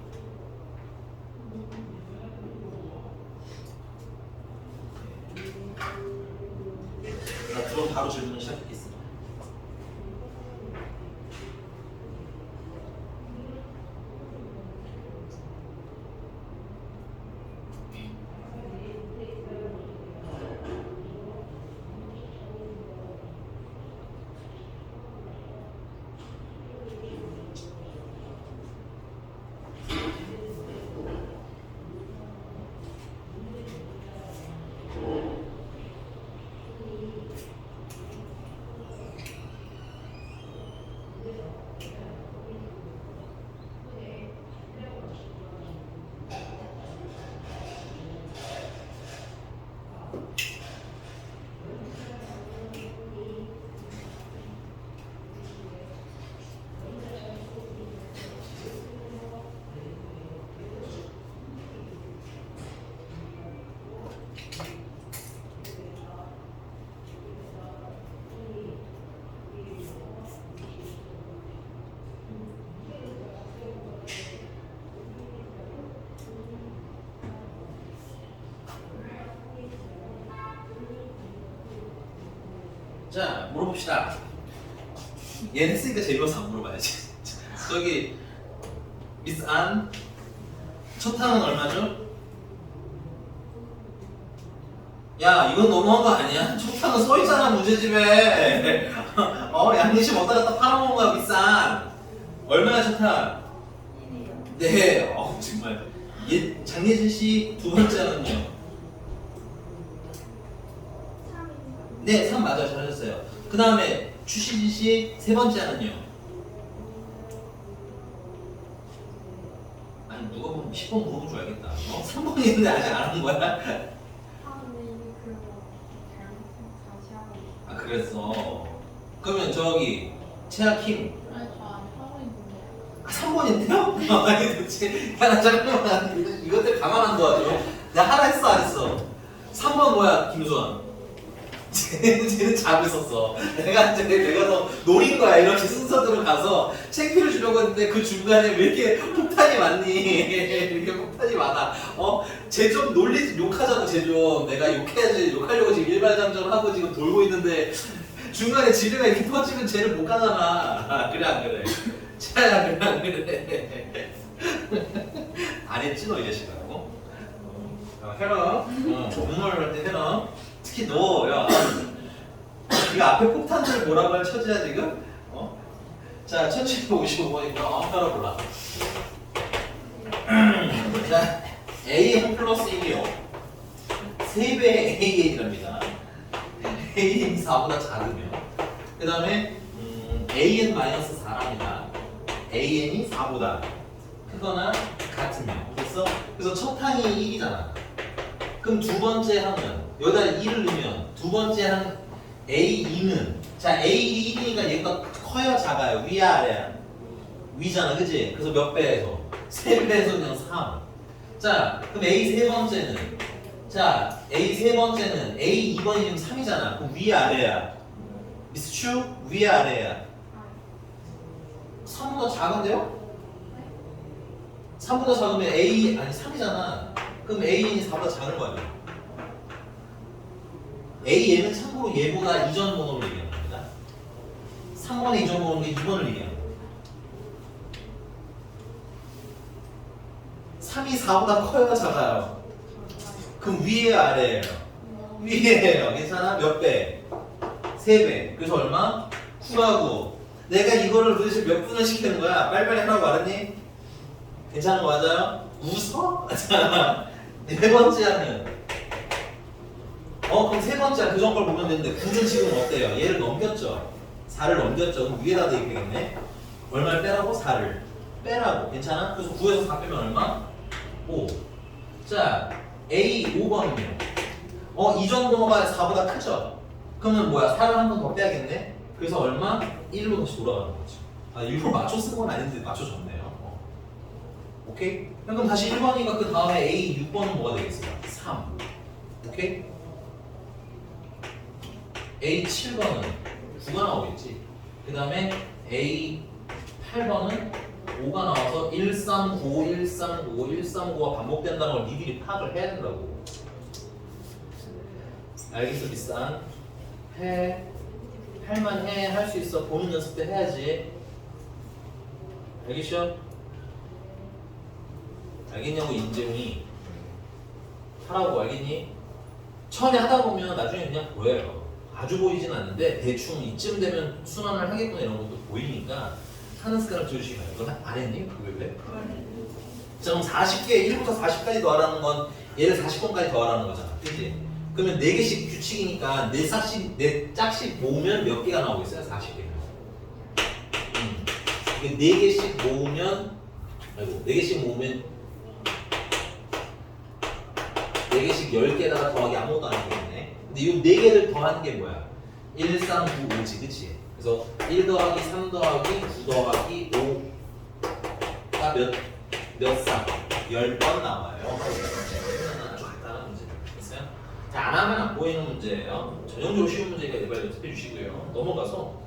자, 그럼 바로 질문을 시작하겠습니다. 자, 물어봅시다. 얘 했으니까 재미없어 안 물어봐야지. 저기 미스 안, 첫 항은 얼마죠? 야, 이건 너무한 거 아니야? 첫 항은 써있잖아, 문제집에. 양리시 먹다 갖다 팔아먹은 거야, 미스 안. 얼마야, 첫 항? 네, 정말. 장예진 씨 두 번째는요? 네, 3 맞아요. 잘하셨어요. 그 다음에 추시진 씨 세 번째는요? 아니, 누가 보면 10번 물어본 줄 알겠다. 3번 있는데 아직 안 한 거야? 아, 그랬어. 그러면 저기 최하킴 아니 저안 하고 있는데. 아, 3번인데요? 아니 도대체 야, 나 잠깐만 이것들 가만 안 둬가지고 내가 하라 했어 안 했어? 3번 뭐야 김수환. 쟤는 자고 있었어. 내가 너 노린 거야. 이렇게 순서대로 가서 챙피를 주려고 했는데 그 중간에 왜 이렇게 폭탄이 많니? 이렇게 폭탄이 많아. 쟤 좀 욕하자고 쟤 좀. 내가 욕해야지. 욕하려고 지금 일발장전 하고 지금 돌고 있는데 중간에 지뢰가 이렇게 터지면 쟤를 못 가잖아. 그래 안 그래? 쟤야 그래 안 그래? 안 했지 너 이 자식아. 해라. 정말 할 때 해라. 특히 너, 야, 네가 앞에 폭탄들 뭐라고 할 처지야 지금? 자, 1755번이고요. 아무 따라 몰라. 자, A1 플러스 1이요. 3배의 AN이랍니다. AN이 4보다 작으면. 그 다음에 AN 마이너스 4랍니다. AN이 4보다 크거나 같으면. 됐어? 그래서 첫 항이 1이잖아. 그럼 두 번째 항은 여기다 1을 넣으면 두 번째 항 A2는 자 A1이 1이니까 얘가 커요 작아요? 위야 아래야? 위잖아 그치? 그래서 몇 배에서? 3배에서 그냥 3. 자 그럼 A 세 번째는 자 A 세 번째는 A 2번이 지금 3이잖아. 그럼 위야 아래야? It's true? 위야 아래야? 3보다 작은데요? 3보다 작으면 A 아니 3이잖아. 그럼 A는 4보다 작은 거 아니야? A 얘는 참고로 얘보다 이전 번호를 얘기하는 겁니다. 3번의 이전 번호는 2번을 얘기하는 거예요. 3이 4보다 커요 작아요? 그럼 위에요 아래에요? 위에요. 괜찮아? 몇 배? 3배. 그래서 얼마? 9하고 내가 이거를 도대체 몇 분을 시키는 거야? 빨리빨리 하라고 알았니? 괜찮은 거 맞아요? 웃어? 자, 네 번째 하는 그럼 세 번째 그 전걸 보면 되는데 9는 지금 어때요? 얘를 넘겼죠? 4를 넘겼죠? 그럼 위에다 대입해야겠네? 얼마를 빼라고? 4를 빼라고. 괜찮아? 그래서 9에서 4 빼면 얼마? 5. 자, A 5번이요. 이전 번호가 4보다 크죠? 그러면 뭐야? 4를 한 번 더 빼야겠네? 그래서 얼마? 1로 다시 돌아가는 거죠. 아, 일부러 맞춰 쓴 건 아닌데 맞춰줬네요. 오케이? 그럼 다시 1번이니까 그 다음에 A 6번은 뭐가 되겠어요? 3. 오케이? A 7번은 9가 나오겠지. 그 다음에 A 8번은 5가 나와서 139, 139, 139가 반복된다는 걸 니들이 파악을 해야 된다고. 알겠어, 비싼? 해. 할만해. 할 수 있어. 보는 연습 때 해야지. 알겠죠? 알겠냐고, 인재웅이. 하라고, 알겠니? 처음에 하다 보면 나중에 그냥 보여요. 아주 보이진 않는데 대충 이쯤 되면 순환을 하겠구나 이런 것도 보이니까 하는 습관을 들으시기 바랍니다. 이건 안 했니? 그걸 왜? 자 그럼 40개 1부터 40까지 더하라는 건 얘를 40번까지 더하라는 거잖아. 그치? 그러면 4개씩 규칙이니까 4짝씩 모으면 몇 개가 나오겠어요? 40개. 이게 4개씩 모으면 4개씩 모으면 4개씩 10개다가 더하기 아무것도 안 하겠네. 근데 이 4개를 더하는 게 뭐야? 1, 3, 9, 5지, 그치? 그래서 1 더하기 3 더하기 9 더하기 5가 몇 쌍? 10번 나와요. 아주 간단한 문제. 됐어요? 자, 안 하면 안 보이는 문제예요. 전형적으로 쉬운 문제니까 이걸 연습해 주시고요. 넘어가서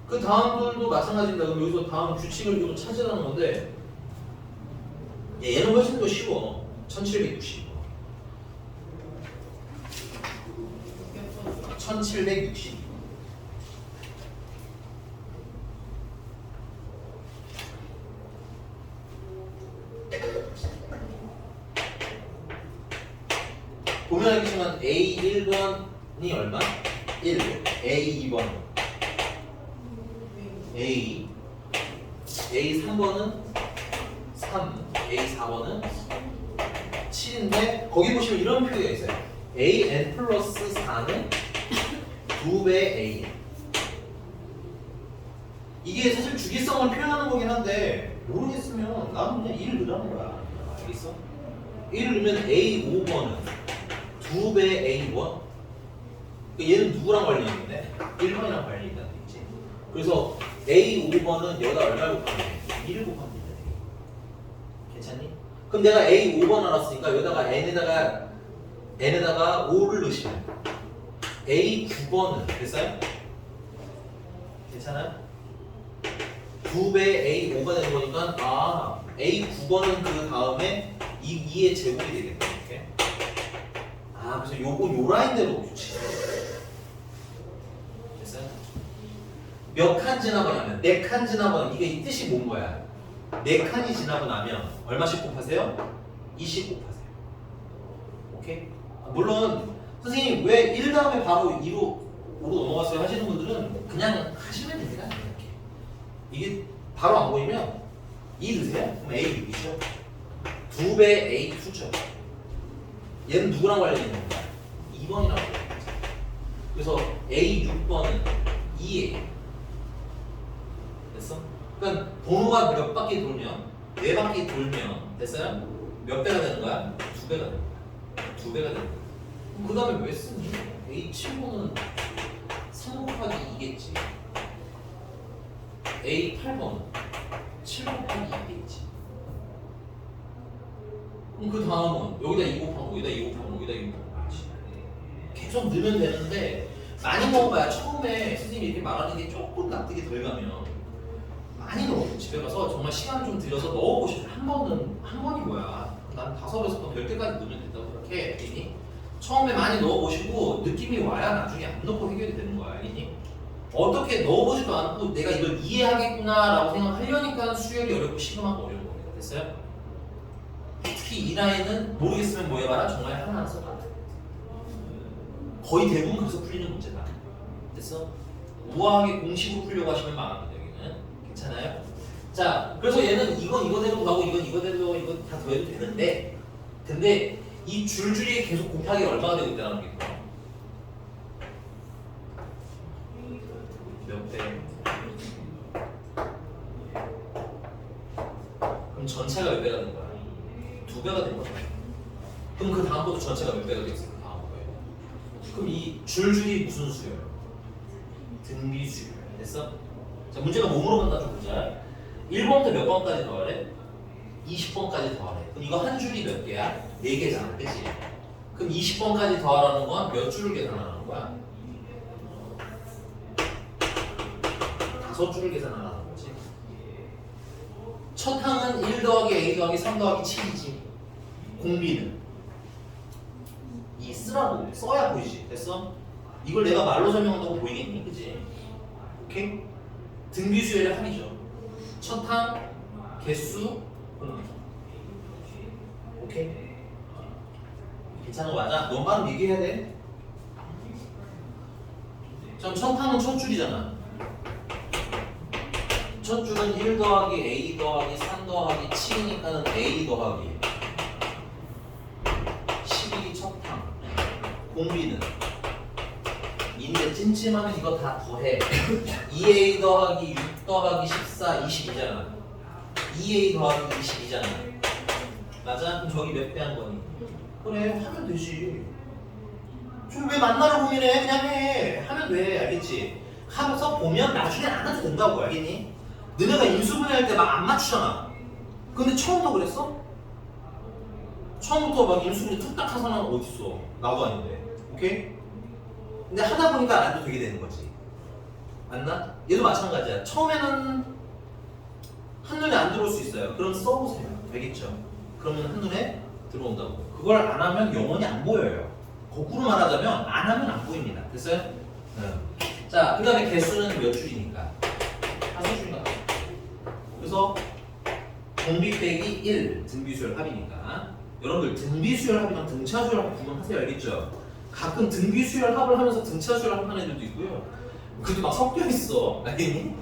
그 다음들도 마찬가지입니다. 그럼 여기서 다음 규칙을 좀 찾으라는 건데 얘는 훨씬 더 쉬워. 1760. 1760. 보면 알겠지만 A1번이 얼마? 1. A2번 A3번은 3, A4번은 7인데 거기 보시면 이런 표기가 있어요. AN 플러스 4는 2배 A. 이게 사실 주기성을 표현하는 거긴 한데 모르겠으면 나는 그냥 1을 넣으라는 거야. 알겠어? 1을 넣으면 A5번은 2배 A1. 얘는 누구랑 관련있는데? 1번이랑 관련이 있다는 게 있지. 그래서 A5번은 여기다 얼마를 곱하면 돼? 1을 곱하면 돼. 괜찮니? 그럼 내가 A5번 알았으니까 여기다가 N에다가 5를 넣으시면 A9번은 됐어요? 괜찮아요? 2배 A5가 되는 거니까 A9번은 그 다음에 2의 제곱이 되겠다. 이렇게. 그래서 요 라인대로 좋지. 됐어요? 몇 칸 지나고 나면 4칸 지나고 나면 이게 이 뜻이 뭔 거야? 4칸이 지나고 나면 얼마씩 곱하세요? 20 곱하세요. 오케이? 물론 선생님 왜 1 다음에 바로 2로 넘어갔어요 하시는 분들은 그냥 하시면 됩니다. 이렇게. 이게 바로 안 보이면 2 넣으세요. 그럼 A6이죠. 2배 A2죠. 얘는 누구랑 관련이 있는 거야? 2번이랑 관련이 있죠. 그래서 A6번은 2예요. 됐어? 그러니까 번호가 몇 바퀴 돌면 4바퀴 돌면 됐어요? 몇 배가 되는 거야? 2배가 되는 거야. 2배가 되는 거야. 그 다음에 왜 쓰니? A7번은 3 곱하기 2겠지. A8번은 7 곱하기 2겠지. 그럼 그 다음은 여기다 2 곱하고 여기다 2 곱하고 여기다 2 곱하고 그렇지. 계속 넣으면 되는데 많이 먹어봐야 처음에 선생님이 이렇게 말하는 게 조금 납득이 덜 가면 많이 넣어. 집에 가서 정말 시간 좀 들여서 넣어보시고 한 번이 뭐야. 난 5, 6번 10개까지 넣으면 된다고 그렇게 알겠니? 처음에 많이 넣어보시고 느낌이 와야 나중에 안 넣고 해결이 되는 거야. 알겠니? 어떻게 넣어보지도 않고 내가 이걸 이해하겠구나 라고 생각하려니까 수열이 어렵고 시험하고 어려운 겁니다. 됐어요? 특히 이 나이는 모르겠으면 뭐 해봐라. 정말 하나하나 써봐라. 거의 대부분 그래서 풀리는 문제다. 됐어? 우아하게 공식으로 풀려고 하시면 망합니다. 여기는 괜찮아요? 자, 그래서 얘는 이건 이거대로 가고 이건 이거대로 이거 다 더해도 되는데 근데 이 줄줄이 계속 곱하기 얼마가 되고 있다는 게 있고 몇 배? 그럼 전체가 몇 배가 되는 거야? 2배가 되는 거야. 그럼 그 다음 것도 전체가 몇 배가 되겠어? 그 다음 거에. 그럼 이 줄줄이 무슨 수열? 등비수열. 됐어? 자, 문제가 뭐 물어본다 좀 보자. 1번부터 몇 번까지 더하래? 20번까지 더하래. 그럼 이거 한 줄이 몇 개야? 4개잖아. 그치? 그럼 20번까지 더하라는 건 몇 줄을 계산하라는 거야? 5줄을 계산하라는 거지. 첫 항은 1 더하기 A 더하기 3 더하기 7이지. 공비는 이 쓰라고 써야 보이지. 됐어? 이걸 내가 말로 설명한다고 보이겠니? 그치? 오케이? 등비수열의 합이죠. 첫 항, 개수, 공비. 오케이? 괜찮은 거 맞아? 너무 빠르면 얘기해야 돼. 그럼 첫 항은 첫 줄이잖아. 첫 줄은 1 더하기 A 더하기 3 더하기 7이니까는 A 더하기 12이 첫 항. 공비는 인데 찜찜하면 이거 다 더해. 2A 더하기 6 더하기 14 22잖아. 2A 더하기 22잖아. 맞아? 그럼 저기 몇 배 한 거니? 그래 하면 되지. 좀 왜 만나러 고민해? 그냥 해. 하면 돼. 알겠지? 하면서 보면 나중에 안 해도 된다고. 알겠니? 너네가 인수분해할 때 막 안 맞추잖아. 근데 처음부터 그랬어? 처음부터 막 인수분해 툭딱 하서는 어딨어? 나도 아닌데. 오케이? 근데 하다 보니까 안 해도 되게 되는 거지. 맞나? 얘도 마찬가지야. 처음에는 한눈에 안 들어올 수 있어요. 그럼 써보세요. 알겠죠? 그러면 한눈에 들어온다고. 그걸 안 하면 영원히 안 보여요. 거꾸로 말하자면 안 하면 안 보입니다. 됐어요? 네. 자, 그 다음에 개수는 몇 줄이니까? 5줄인가? 그래서 공비 빼기 1 등비수열 합이니까 여러분들 등비수열 합이랑 등차수열 합 구분하세요. 알겠죠? 가끔 등비수열 합을 하면서 등차수열 합하는 애들도 있고요. 그것도 막 섞여 있어. 알겠니?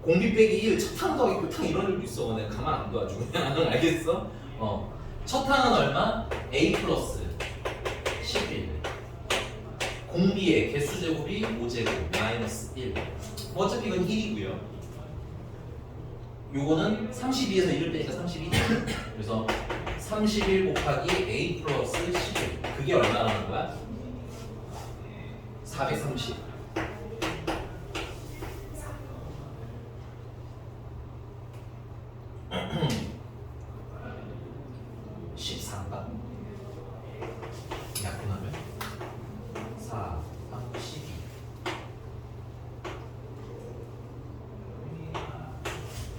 공비 빼기 1 첫항 더하기 끝항 이런 일도 있어. 내가 가만 안 둬 아주 그냥. 알겠어? 첫 항은 얼마? A 플러스 11 공비의 개수제곱이 5제곱 마이너스 1 어차피 이건 1이고요 요거는 32에서 1을 빼니까 32 그래서 31 곱하기 A 플러스 11 그게 얼마라는 거야? 430 14인가? 약분하면 4, 3, 12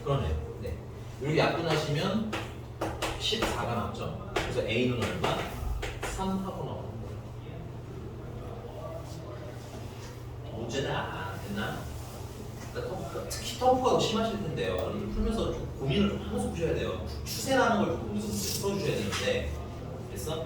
그러네요. 네. 여기 약분하시면 14가 남죠. 그래서 A는 얼마? 3하고 나오는 거예요. 문제다. 됐나? 특히 터프가 더 심하실 텐데요. 여러분들 풀면서 좀 고민을 좀 하면서 푸셔야 돼요. 추세라는 걸 좀 보면서 풀어주셔야 되는데, 됐어?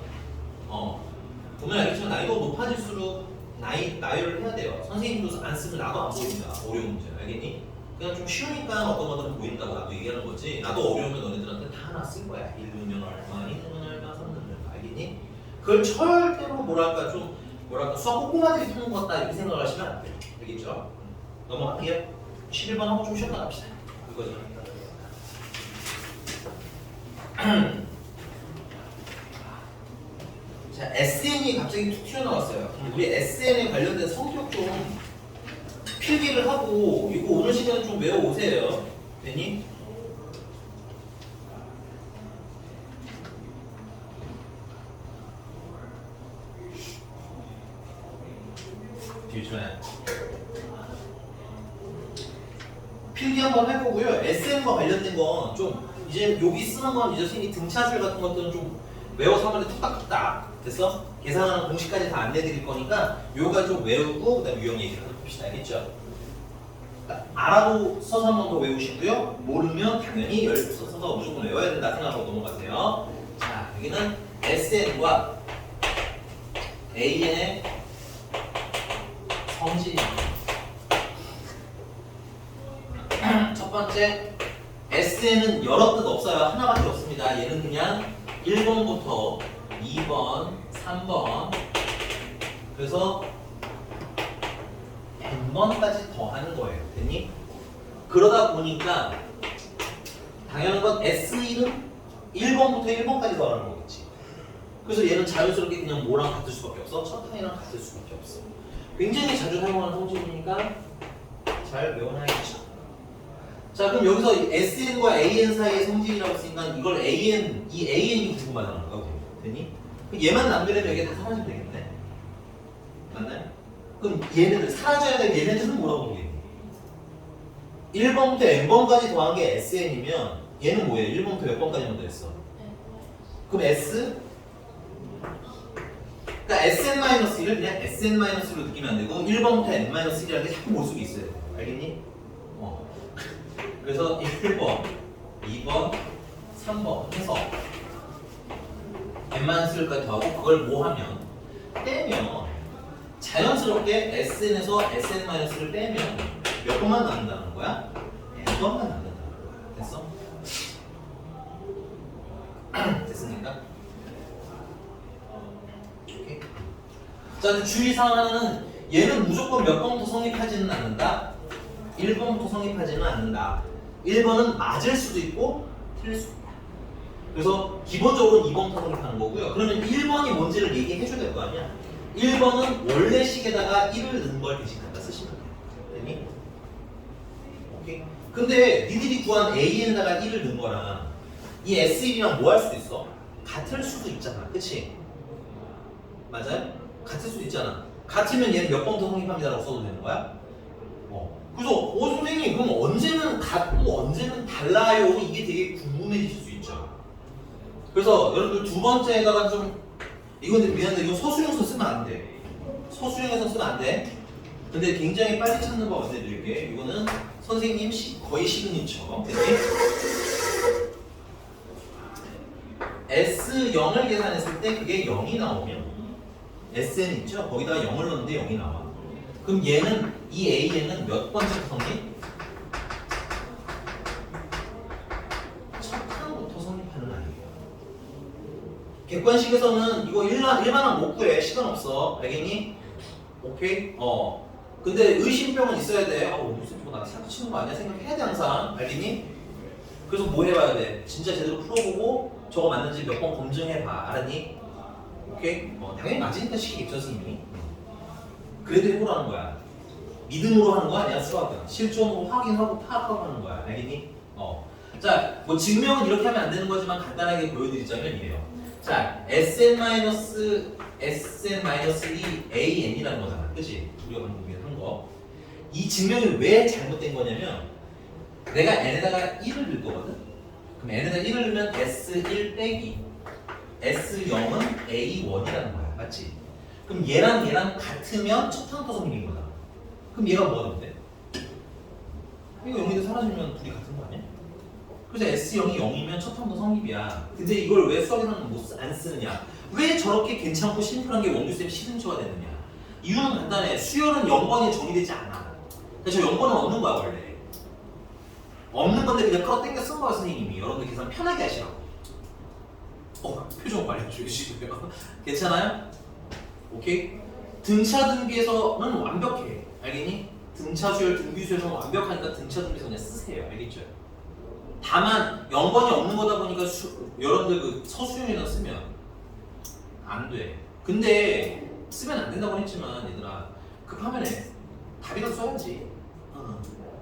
보면 알겠지만 나이가 높아질수록 나열을 해야 돼요. 선생님도 안 쓰면 나도 안 보입니다. 어려운 문제, 알겠니? 그냥 좀 쉬우니까 어떤 것들은 보인다고 나도 얘기하는 거지. 나도 어려우면 너네들한테 다 하나 쓸 거야. 1넣으면 얼마, 2넣으면 얼마, 3넣으면 얼마, 알겠니? 그걸 절대로 수학 꼼꼼하게 푸는 것 같다 이렇게 생각을 하시면 안 돼요. 알겠죠? 넘어갈게요. 11번 하고 좀 쉬었다 갑시다. 이거죠. 자, SN이 갑자기 툭 튀어나왔어요. 우리 SN에 관련된 성격 좀 필기를 하고 이거 오늘 시간에 좀 외워오세요. 됐니? 뒤에 필기 한번 해보고요. SN과 관련된 건 좀 이제 여기 쓰는 건 이제 선생님이 등차줄 같은 것들은 좀 외워서 하면 툭딱툭딱 됐어? 계산하는 공식까지 다 안내드릴 거니까 요가 좀 외우고 그다음에 유형 얘기를 해봅시다. 알겠죠? 알아도 써서 한 번 더 외우시고요. 모르면 당연히 써서 무조건 외워야 된다 생각하고 넘어가세요. 자, 여기는 SN과 AN의 성질입니다. 첫 번째, SN은 여러 뜻 없어요. 하나밖에 없습니다. 얘는 그냥 1번부터 2번, 3번 그래서 n번까지 더하는 거예요. 됐니? 그러다 보니까 당연한 건 S1은 1번부터 1번까지 더하는 거겠지. 그래서 얘는 자연스럽게 그냥 뭐랑 같을 수밖에 없어? 첫 항이랑 같을 수밖에 없어. 굉장히 자주 사용하는 성질이니까 잘 외워놔야겠죠. 자, 그럼 여기서 SN과 AN 사이의 성질이라고 했으니까 이걸 AN, 이 AN이 궁금하다는 거야. 됐니? 그럼 얘만 남기려면 여기에 다 사라지면 되겠네. 맞나요? 그럼 얘네들 사라져야 될 얘네들은 뭐라고 부르겠니? 1번부터 n번까지 더한 게 SN이면 얘는 뭐예요? 1번부터 몇 번까지만 더했어? 그럼 S? 그러니까 SN-1을 그냥 SN-로 느끼면 안 되고 1번부터 n-1이라는 게 자꾸 모습이 있어요. 알겠니? 그래서 1번, 2번, 3번 해서 n-1까지 더하고 그걸 뭐 하면 떼면 자연스럽게 SN에서 SN-를 빼면 몇 번만 남는다는 거야? n번만 남는다는 거야. 됐어? 됐습니까? 오케이. 자, 근데 주의사항 하나는 얘는 무조건 몇 번부터 성립하지는 않는다. 1번부터 성립하지는 않는다. 1번은 맞을 수도 있고 틀릴 수도 있다. 그래서 기본적으로 2번부터 성립하는 거고요. 그러면 1번이 뭔지를 얘기해 줘야 될 거 아니야? 1번은 원래 식에다가 1을 넣은 걸 대신 갖다 쓰시면 돼요. 됐니? 오케이. 근데 니들이 구한 A에다가 1을 넣은 거랑 이 S1이랑 뭐 할 수도 있어? 같을 수도 있잖아. 그치? 맞아요? 같을 수도 있잖아. 같으면 얘는 몇 번부터 성립합니다라고 써도 되는 거야? 그래서 선생님 그럼 언제는 같고 언제는 달라요? 이게 되게 궁금해지실 수 있죠. 그래서 여러분들 두 번째에다가 좀 이건 미안한데 이거 서술형에서 쓰면 안 돼. 서술형에서 쓰면 안 돼. 근데 굉장히 빨리 찾는 법 알려드릴게. 이거는 선생님 거의 시그니처. S0을 계산했을 때 그게 0이 나오면 SN 있죠? 거기다가 0을 넣는데 0이 나와. 그럼 얘는 이 AN은 몇 번째 성립? 첫 항부터 성립하는 아이예요. 객관식에서는 이거 일반항 못 구해. 시간 없어. 알겠니? 오케이? 근데 의심병은 있어야 돼. 무슨 저거 나한테 사기 치는 거 아니야? 생각해야 돼 항상. 알겠니? 그래서 뭐 해봐야 돼? 진짜 제대로 풀어보고 저거 맞는지 몇 번 검증해봐. 알았니? 오케이? 당연히 맞으니까 시키겠죠 선생님이. 그래도 해보라는 거야. 믿음으로 하는 거 아니야 수학은. 실전으로 확인하고 파악하고 하는 거야. 알겠니? 자, 뭐 증명은 이렇게 하면 안 되는 거지만 간단하게 보여드리자면 이래요. 자, SN-2 AN이라는 거잖아. 그치? 우리가 방금 한 거. 이 증명이 왜 잘못된 거냐면 내가 n에다가 1을 넣을 거거든? 그럼 n에다가 1을 넣으면 S1 빼기 S0은 A1이라는 거야. 맞지? 그럼 얘랑 같으면 첫 항부터 성립인 거다. 그럼 얘가 뭐가 되면 돼? 이거 0이 사라지면 둘이 같은 거 아니야? 그래서 S0이 0이면 첫 항부터 성립이야. 근데 이걸 왜 수학에서는 안 쓰느냐? 왜 저렇게 괜찮고 심플한 게 원규쌤 시그니처가 됐느냐? 이유는 간단해. 수열은 0번이 정의되지 않아. 그래서 저 0번은 없는 거야 원래. 없는 건데 그냥 끌어당겨 쓴 거야 선생님이. 여러분들 계산 편하게 하시라고. 표정 말해주시고요. 괜찮아요? 오케이? 등차 등비에서는 완벽해. 알겠니? 등차 수열, 등비 수열은 완벽하니까 등차 등비 그냥 쓰세요. 알겠죠? 다만 0번이 없는 거다 보니까 여러분들 그 서수용이나 쓰면 안 돼. 근데 쓰면 안 된다고 했지만 얘들아 급하면 답이라도 써야지.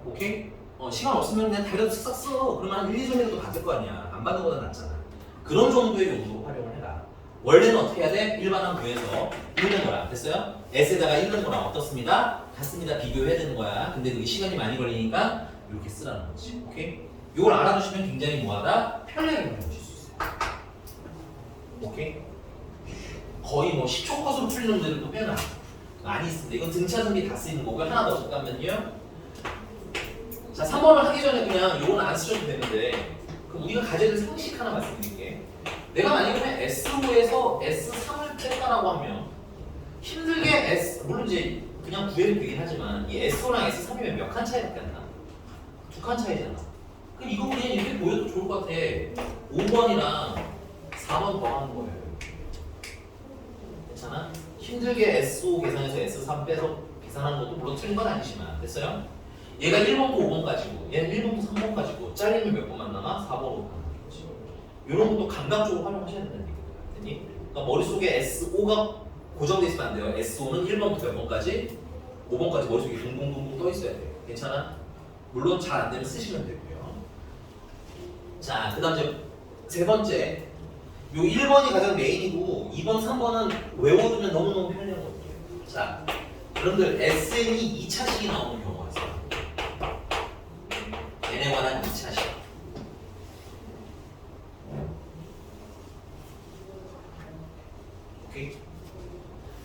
오케이? 시간 없으면 그냥 답이라도 쓱싹 써. 그러면 한 1, 2점이라도 받을 거 아니야. 안 받는 거보다 낫잖아. 그런 정도의 용도로 활용을 해라. 원래는 어떻게 해야 돼? 일반항 구에서 읽는 거라. 됐어요? S에다가 읽는 거랑 어떻습니다? 같습니다. 비교해야 되는 거야. 근데 그게 시간이 많이 걸리니까 이렇게 쓰라는 거지. 오케이? 이걸 알아두시면 굉장히 뭐하다? 편하게 활용하실 수 있어요. 오케이? 거의 뭐 10초 컷으로 풀리는 문제들도 꽤나 많이 있습니다. 이건 등차 등비 다 쓰이는 거고요. 하나 더 잠깐만요. 자, 3번을 하기 전에 그냥 요건 안 쓰셔도 되는데 그럼 우리가 가져야 될 상식 하나 말씀드릴게. 내가 만약에 S5에서 S3을 뺐다라고 하면 힘들게 물론 이제 그냥 구해도 되긴 하지만 이 S5랑 S3이면 몇 칸 차이밖에 안 나? 2칸 차이잖아. 그럼 이거 그냥 이렇게 보여도 좋을 것 같아. 5번이랑 4번 더하는 거예요. 괜찮아? 힘들게 S5 계산해서 S3 빼서 계산하는 것도 물론 틀린 건 아니지만 됐어요? 얘가 1번부터 5번까지고 얘는 1번부터 3번까지고 잘리면 몇 번만 남아? 4번, 5번 남겠지. 이런 것도 감각적으로 활용하셔야 된다는 얘기거든요. 그러니까 머릿속에 S5가 고정돼 있으면 안 돼요. S5는 1번부터 몇 번까지? 5번까지 머릿속에 둥둥둥둥 떠 있어야 돼요. 괜찮아? 물론 잘 안 되면 쓰시면 되고요. 자, 그 다음 이제 세 번째. 요 1번이 가장 메인이고 2번, 3번은 외워두면 너무너무 편리한 거거든요. 자, 여러분들 SN이 2차식이 나오는 경우가 있어요. 얘네 관한 2차식. 오케이?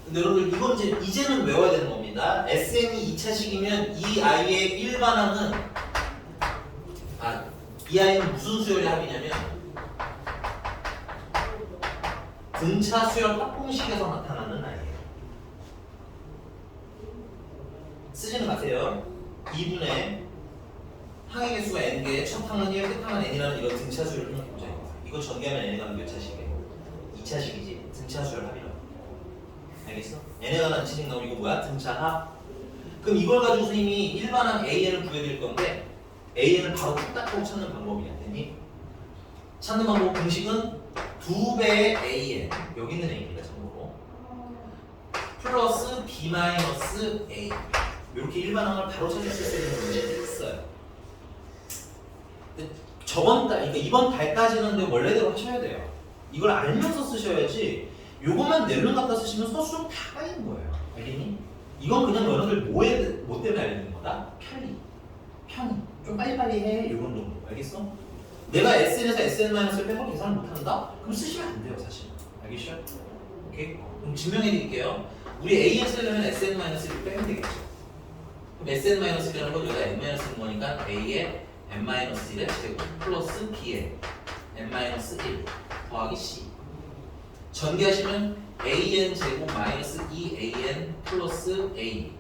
근데 여러분들 이건 이제는 외워야 되는 겁니다. SN이 2차식이면 이 아이의 일반항은 이 아이는 무슨 수열의 합이냐면 등차 수열 합공식에서 나타나는 아이예요. 쓰지는 마세요. 2분의 항의 개수가 n개, 첫 항은 1, 끝 항은 n이라는 이런 등차 수열을 생각해보자. 이거 전개하면 n에 가는 몇 차식이에요? 2차식이지. 등차 수열 합이라고. 알겠어? n에 가는 2차식 나오면 이거 뭐야? 등차 합. 그럼 이걸 가지고 선생님이 일반항 an을 구해드릴 건데 an을 바로 뚝딱 하고 찾는 방법이야. 됐니? 찾는 방법 공식은 2배의 an, 여기 있는 a입니다. 참고로 플러스 b 마이너스 a, 이렇게 일반항을 바로 찾을 수 있는 문제들이 있어요. 저번 달, 그러니까 이번 달까지는 근데 원래대로 하셔야 돼요. 이걸 알면서 쓰셔야지. 요거만 낼름 갖다 쓰시면 서술은 다 까이는 거예요. 알겠니? 이건 그냥 여러분들 뭐 때문에 알려드리는 거다? 편리. 좀 빨리빨리 해. 이런 정도. 알겠어? 내가 SN에서 SN-을 빼고 계산을 못한다? 그럼 쓰시면 안 돼요, 사실. 알겠죠? 오케이? 그럼 증명해 드릴게요. 우리 AN 쓰려면 SN-를 빼면 되겠죠. 그럼 SN-이라는 건 여기다 N-인 거니까 A에 N-1의 제곱 플러스 B에 N-1 더하기 C. 전개하시면 AN 제곱 마이너스 2AN 플러스 A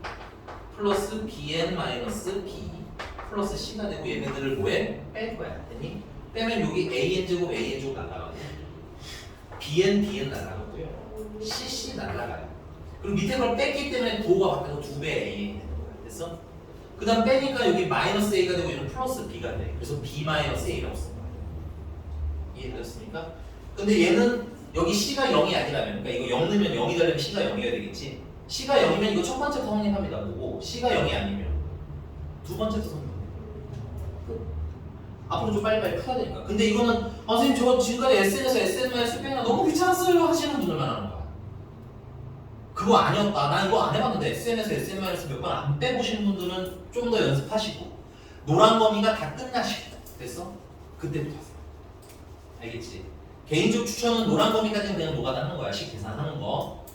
플러스 BN 마이너스 B 플러스 C가 되고 얘네들을 뭐해? 뺄 거야. 됐니? 빼면 여기 AN 제곱 날아가고 BN 날아가고요. CC 날아가요. 그리고 밑에 걸 뺐기 때문에 도가 바뀌어서 2배 AN이 되는 거야. 됐어? 그 다음 빼니까 여기 마이너스 A가 되고 얘는 플러스 B가 돼. 그래서 B 마이너스 A라고 쓴 거야. 이해되셨습니까? 근데 얘는 여기 C가 0이 아니라면, 그러니까 이거 0 넣으면 0이 되려면 C가 0이어야 되겠지. C가 0이면 이거 첫 번째부터 성립합니다. 뭐고 C가 0이 아니면 두 번째부터 성립합니다. 앞으로 좀 빨리빨리 풀어야 되니까. 근데 이거는 선생님 저 지금까지 SN에서 SN-을 빼나 너무 귀찮았어요 하시는 분들만 하는 거야. 그거 아니었다. 나 이거 안 해봤는데 SN에서 SN-을 몇 번 안 빼보시는 분들은 좀 더 연습하시고 노란 범위가 다 끝나시고 됐어? 그때부터 하세요. 알겠지? 개인적 추천은 노란 범위까지는 그냥 노가다 하는 거야. 식 계산하는 거.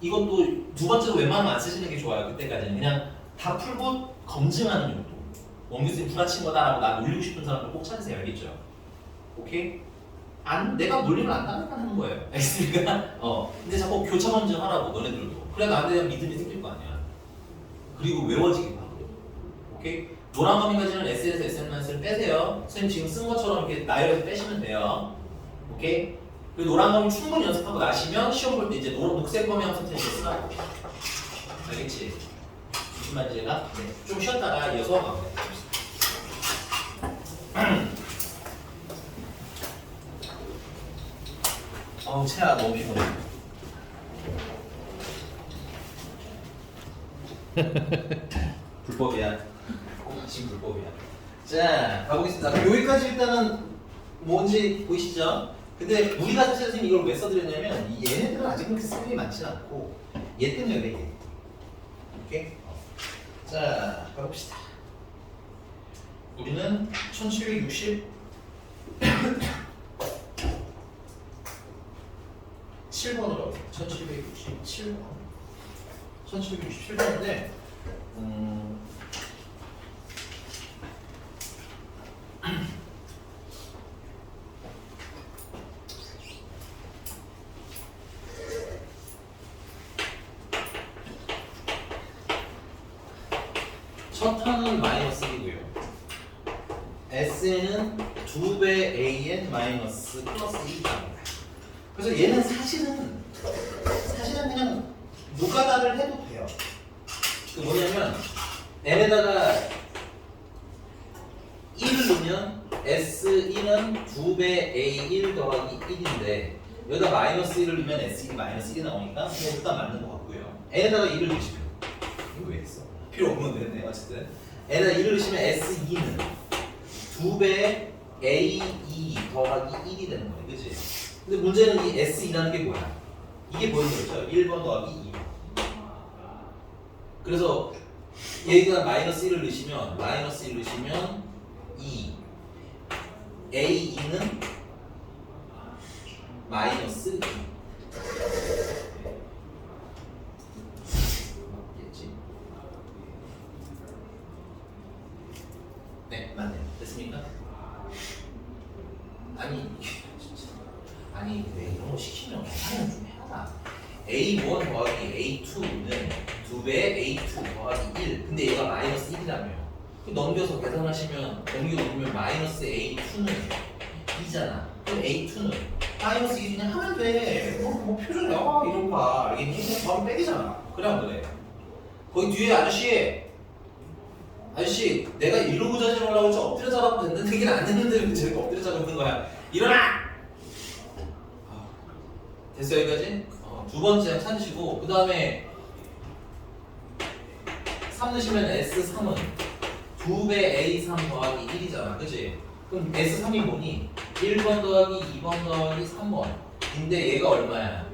이것도 두 번째로 웬만하면 안 쓰시는 게 좋아요. 그때까지는 그냥 다 풀고 검증하는 용도. 원규쌤 불아친 거다라고 나 놀리고 싶은 사람들 꼭 찾으세요. 알겠죠? 오케이? 내가 놀리면 안 당하니까 하는 거예요. 알겠습니까? 근데 자꾸 교차 검증하라고 너네들도. 그래 나한테 대한 믿음이 생길 거 아니야. 그리고 외워지기도 하고. 오케이? 노란 범위까지는 S에서 SN-을 빼세요. 선생님 지금 쓴 것처럼 이렇게 나열해서 빼시면 돼요. 오케이? 그리고 노란 범위 충분히 연습하고 나시면 시험 볼 때 이제 녹색 범위 한번 선택해서 쓰라고. 알겠지? 무슨 말인지 제가 좀 쉬었다가 이어서 마무리합시다. 어우 채야 너무 피곤해. 불법이야. 지금 불법이야. 자 가보겠습니다. 그럼 여기까지 일단은 뭔지 보이시죠? 근데 우리가 사실 선생님 이걸 왜 써드렸냐면 얘네들은 아직 그렇게 쓸 일이 많지 않고 얘 때문에 그래 얘. 오케이? 자 가봅시다. 우리는 1760 7번으로 1767번 1767번인데 첫 항은 마이너스 1이고요. Sn은 2배 AN 마이너스 플러스 1입니다. 그래서 얘는 사실은 그냥 노가다를 해도 돼요. 그 뭐냐면 n에다가 1을 넣으면 S1은 2배 A1 더하기 1인데 여기다 마이너스 1을 넣으면 S1이 마이너스 1이 나오니까 그냥 일단 맞는 것 같고요. n에다가 1을 넣으시면 이거 왜 했어? 필요 없는 데네 어쨌든 n에다가 1을 넣으시면 S2는 2배 A2 더하기 1이 되는 거예요. 그치? 근데 문제는 이 S2라는 게 뭐야? 이게 보이는 거죠? 1번 더하기 2. 그래서 얘가 마이너스 1을 넣으시면 마이너스 1을 넣으시면 2 A2는 마이너스 2 맞겠지? 네 맞네요. 됐습니까? 아니 왜 이런 거 시키면 계산을 좀 해라. A1 더하기 A2는 2배 A2 더하기 1 근데 얘가 마이너스 1이라며 넘겨서 계산하시면 넘기면 마이너스 A2는 2잖아. 그럼 A2는 마이너스 2 그냥 하면 돼. 뭐 표준이야 이런 거 알겠니? 그냥 바로 빼기잖아. 그래 안 그래? 거기 뒤에 아저씨 내가 이러고 자지 말라고 했지 엎드려 자라고 됐는데 얘기는 안 했는데 왜 저렇게 엎드려 자고 있는 거야. 일어나! 됐어요 여기까지? 두 번째 찾으시고 그 다음에 3 넣으시면 S3은 2배 A3 더하기 1이잖아 그치? 그럼 S3이 뭐니? 1번 더하기 2번 더하기 3번 근데 얘가 얼마야?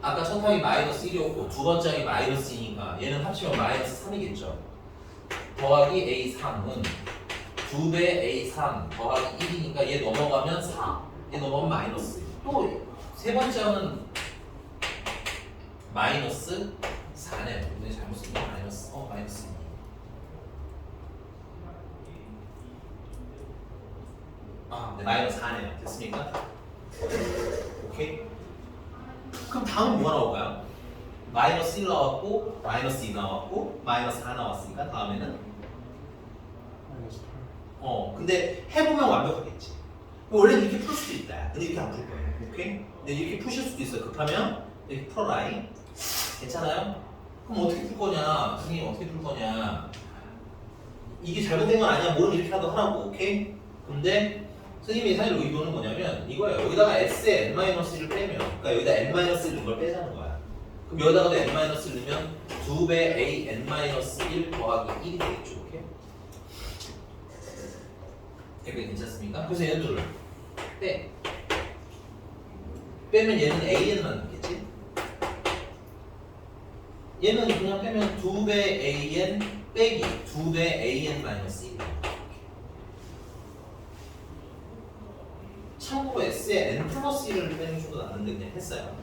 아까 첫 항이 마이너스 1이었고 두 번째 항이 마이너스 2니까 얘는 합치면 마이너스 3이겠죠 더하기 A3은 2배 A3 더하기 1이니까 얘 넘어가면 4 얘 넘어가면 마이너스 또 세 번째 항은 마이너스 4네요. 근데 잘못 쓴 거 마이너스 마이너스 2. 네 마이너스 4네요. 됐습니까? 오케이. 그럼 다음은 뭐가 나올까요? 마이너스 1 나왔고 마이너스 2 나왔고 마이너스 4 나왔으니까 다음에는 마이너스 8. 근데 해보면 완벽하겠지. 원래는 이렇게 풀 수도 있다. 근데 이렇게 안 풀 거예요. 오케이? 근데 이렇게 푸실 수도 있어요. 급하면 이렇게 풀어라잉. 괜찮아요? 그럼 어떻게 풀 거냐? 선생님 어떻게 풀 거냐? 이게 잘못된 건 아니야. 뭐는 이렇게라도 하라고. 오케이? 근데 선생님이 사실 의도는 뭐냐면 이거예요. 여기다가 S에 N-1을 빼면 그러니까 여기다 N-1 넣은 걸 빼자는 거야. 그럼 여기다가도 N-1을 넣으면 2배 A N-1 더하기 1이 되겠죠. 오케이? 이렇게 괜찮습니까? 그래서 얘들을 빼면 얘는 AN만 남겠지? 얘는 그냥 빼면 2배 AN 빼기 2배 AN 마이너스 1 참고로 S에 N 플러스 1을 빼는 게 좀 더 낫는데 그냥 했어요.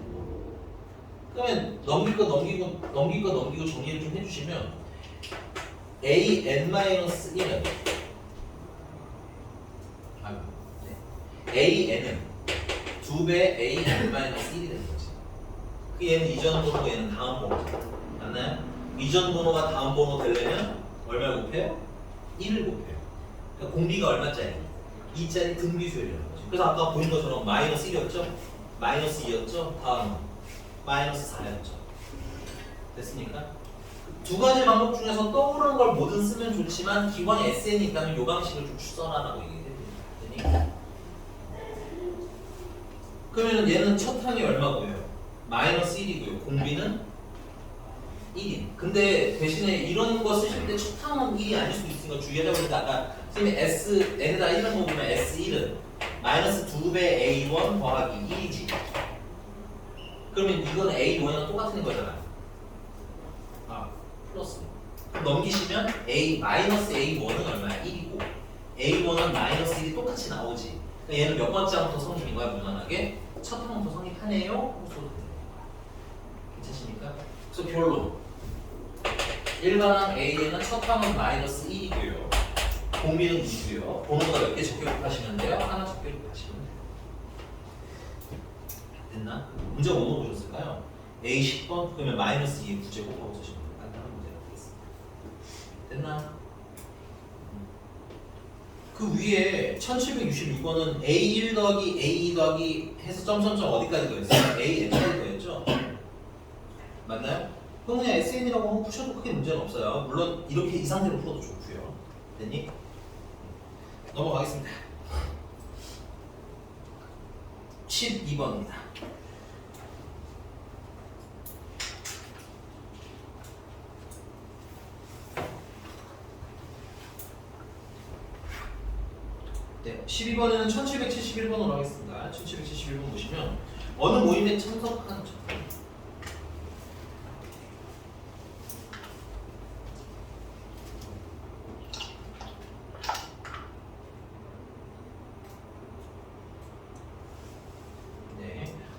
그러면 넘길 거 넘기고 정리를 좀 해주시면 AN 마이너스 1은 AN은 2배 AN 마이너스 1이 되는 거지. 그 얘는 이전 번호고 얘는 다음 번호. 맞나요? 이전 번호가 다음 번호 되려면 얼마를 곱해요? 1을 곱해요. 그러니까 공비가 얼마짜리? 2짜리 등비수열이라는 거죠. 그래서 아까 보인 것처럼 마이너스 1이었죠? 마이너스 2였죠? 다음 마이너스 4였죠. 됐습니까? 두 가지 방법 중에서 떠오르는 걸 뭐든 쓰면 좋지만 기본에 SN이 있다면 이 방식을 좀 써라라고 얘기해드립니다. 그러면 얘는 첫 항이 얼마고요? 마이너스 1이고요. 공비는 1인. 근데 대신에 이런 거 쓰실 때 첫 항은 1이 아닐 수도 있으니까 주의하자고 했는데 아까 선생님이 N에다 1을 먹으면 S1은 마이너스 2배 A1 더하기 1이지. 그러면 이건 A1이랑 똑같은 거잖아. 아, 플러스. 그럼 넘기시면 마이너스 A1은 얼마야? 1이고 A1은 마이너스 1이 똑같이 나오지. 그러니까 얘는 몇 번째 항부터 성립인 거야? 무난하게 첫 항부터 성립하네요? 하고 써도 돼요. 괜찮습니까? 그래서 별로 일반항 A에는 첫 항은 마이너스 1이고요. 공비는 2고요. 번호가 몇 개 적게 곱하시면 돼요? 하나 적게 곱하시면 돼요. 됐나? 문제 뭐 보셨을까요? A 10번 그러면 마이너스 2의 부제곱하고 쓰시면 돼요. 간단한 문제가 되겠습니다. 됐나? 그 위에 1766번은 A1 더하기 A2 더하기 해서 점점점 어디까지 더했어요? AN까지 더했죠? 맞나요? 그럼 그냥 SN이라고 한번 푸셔도 크게 문제는 없어요. 물론 이렇게 이 상태로 풀어도 좋고요. 됐니? 넘어가겠습니다. 12번입니다. 네, 12번에는 1771번으로 하겠습니다. 1771번 보시면 어느 모임에 참석한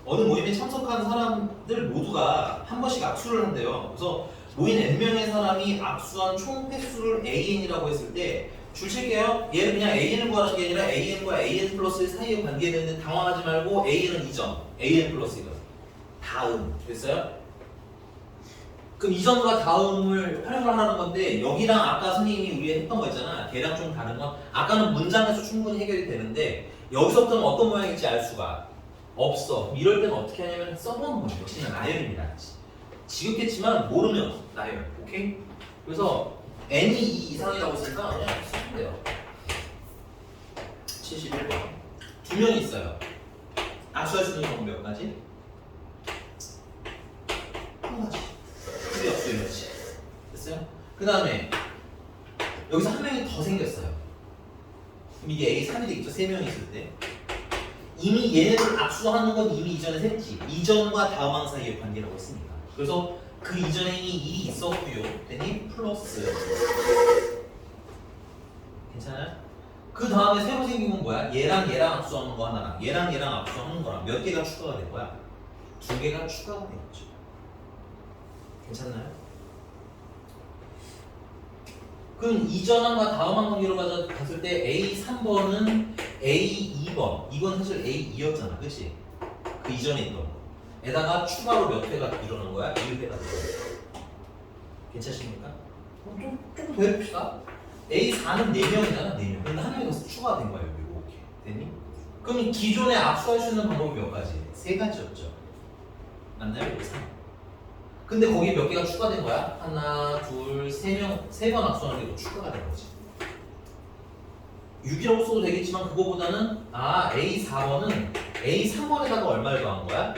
어느 모임에 참석한 사람들 모두가 한 번씩 악수를 한대요. 그래서 모인 N명의 사람이 악수한 총 횟수를 AN이라고 했을 때 줄칠게요. 얘를 그냥 AN을 구하는 게 아니라 AN과 AN 플러스 사이에 관계되는데 당황하지 말고 AN은 이전, AN 플러스 이건 다음. 됐어요? 그럼 이전과 다음을 활용을 하는 건데 여기랑 아까 선생님이 우리 했던 거 있잖아. 걔랑 좀 다른 건 아까는 문장에서 충분히 해결이 되는데 여기서부터는 어떤 모양일지 알 수가 없어. 이럴 때는 어떻게 하냐면 써보는 거죠. 그냥 나열입니다. 지겹겠지만 모르면 나열. 오케이? 그래서 n이 2 이상이라고 했으니까 그냥 쓰면 돼요. 71번. 두 명이 있어요. 악수할 수 있는 경우 몇 가지? 한 가지. 근데 없어 이렇지. 됐어요? 그 다음에 여기서 한 명이 더 생겼어요. 그럼 이게 A3이 되겠죠? 세 명이 있을 때. 이미 얘네들 악수하는 건 이미 이전에 했지. 이전과 다음 항 사이의 관계라고 했으니까. 그래서 그 이전에 이미 일이 있었고요. 됐니? 플러스. 괜찮아요? 그 다음에 새로 생긴 건 뭐야? 얘랑 악수하는 거 하나랑 얘랑 악수하는 거랑 몇 개가 추가가 된 거야? 두 개가 추가가 된 거죠. 괜찮나요? 그럼 이전항과 다음항 관계로 봤을 때 A3번은 A2번 이건 사실 A2였잖아. 그치? 그 이전에 있던 거 에다가 추가로 몇 회가 일어난 거야? 1회가 괜찮습니까? 조금 더 해봅시다. A4는 4명이잖아. 4명. 근데 한 명이 더 추가가 된 거야. 여기 이렇게 됐니? 그럼 기존에 압수할 수 있는 방법이 몇 가지? 3가지였죠. 맞나요? 여기 3. 근데 거기에 몇 개가 추가된 거야? 하나, 둘, 세 번 압수하는 게 더 추가가 된 거지. 6이라고 써도 되겠지만 그거보다는 A4번은 A3번에다가 얼마를 더한 거야?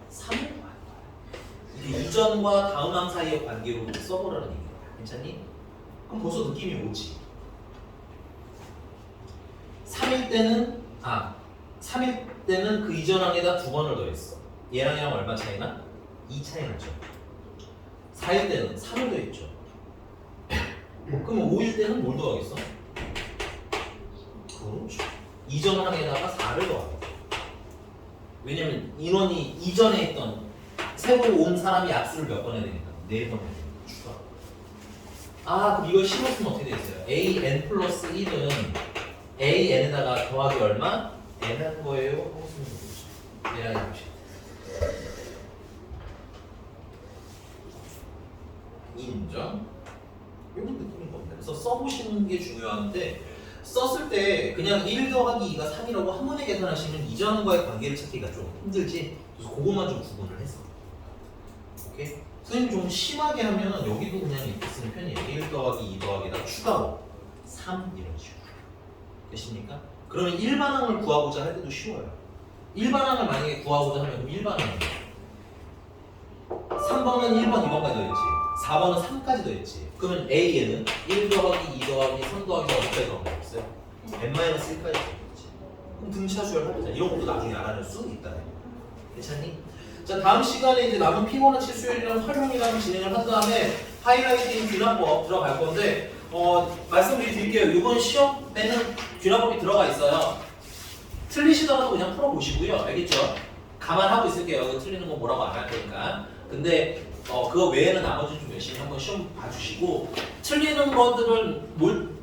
3을 더한 거야. 이게 이전과 다음 항 사이의 관계로 써보라는 얘기야. 괜찮니? 그럼 벌써 느낌이 오지. 3일 때는 그 이전 항에다 2번을 더했어. 얘랑 얘랑 얼마 차이나? 2 차이 나죠. 4일 때는 3을 더했죠. 그럼 5일 때는 뭘 더하겠어? 그렇죠. 이전 항에다가 4를 더하겠죠. 왜냐면 인원이 이전에 있던 새로 온 사람이 압수를 몇 번 해야 되니까 4번 해야 되니까 추가. 그럼 이걸 실었으면 어떻게 되겠어요? AN 플러스 1은 AN에다가 더하기 얼마? N 한 거예요? 하고 쓰면 되겠죠. 얘랑 해봅시다. 인정? 이런 느낌인 겁니다. 그래서 써보시는 게 중요한데 썼을 때 그냥 1 더하기 2가 3이라고 한 번에 계산하시면 이전과의 관계를 찾기가 좀 힘들지. 그래서 그것만 좀 구분을 했어. 오케이? 선생님 좀 심하게 하면 여기도 그냥 이렇게 쓰는 편이에요. 1 더하기 2 더하기다 추가로 3 이런 식으로. 되십니까? 그러면 일반항을 구하고자 할 때도 쉬워요. 일반항을 만약에 구하고자 하면 그럼 일반항은 3번은 1번, 2번까지 더했지. 4번은 3까지 더했지. 그러면 A에는 1 더하기 2 더하기 3 더하기 4까지 더한 거 없어요? n-1까지 더했지. 그럼 등차 수열 하자. 이런 것도 나중에 알아낼 수 있다. 괜찮니? 자, 다음 시간에 이제 남은 피보나치 수열이랑 활용이랑 진행을 한 다음에 하이라이팅 귀납법 들어갈 건데 말씀드릴게요. 이번 시험 때는 귀납법이 들어가 있어요. 틀리시더라도 그냥 풀어보시고요. 알겠죠? 감안하고 있을게요. 이거 틀리는 거 뭐라고 안 할 테니까. 근데 그거 외에는 나머지 좀 열심히 한번 시험 봐주시고 틀리는 것들을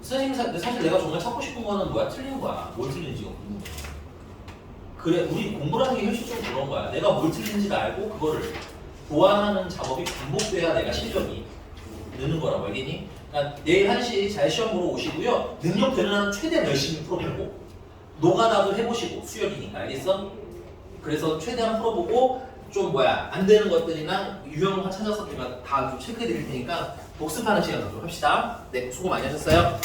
선생님 사실 내가 정말 찾고 싶은 거는 뭐야? 틀리는 거야. 뭘 틀리는지. 그래, 우리 공부라는 게 현실적으로 그런 거야. 내가 뭘 틀린지를 알고 그거를 보완하는 작업이 반복돼야 내가 실력이 느는 거라고. 알겠니? 그러니까 내일 1시 잘 시험 보러 오시고요. 능력 되는 한 최대한 열심히 풀어보고 노가다도 해보시고 수열이니까. 알겠어? 그래서 최대한 풀어보고 좀 안 되는 것들이나 유형화 찾아서 제가 다 좀 체크해 드릴 테니까 복습하는 시간 갖도록 합시다. 네, 수고 많이 하셨어요.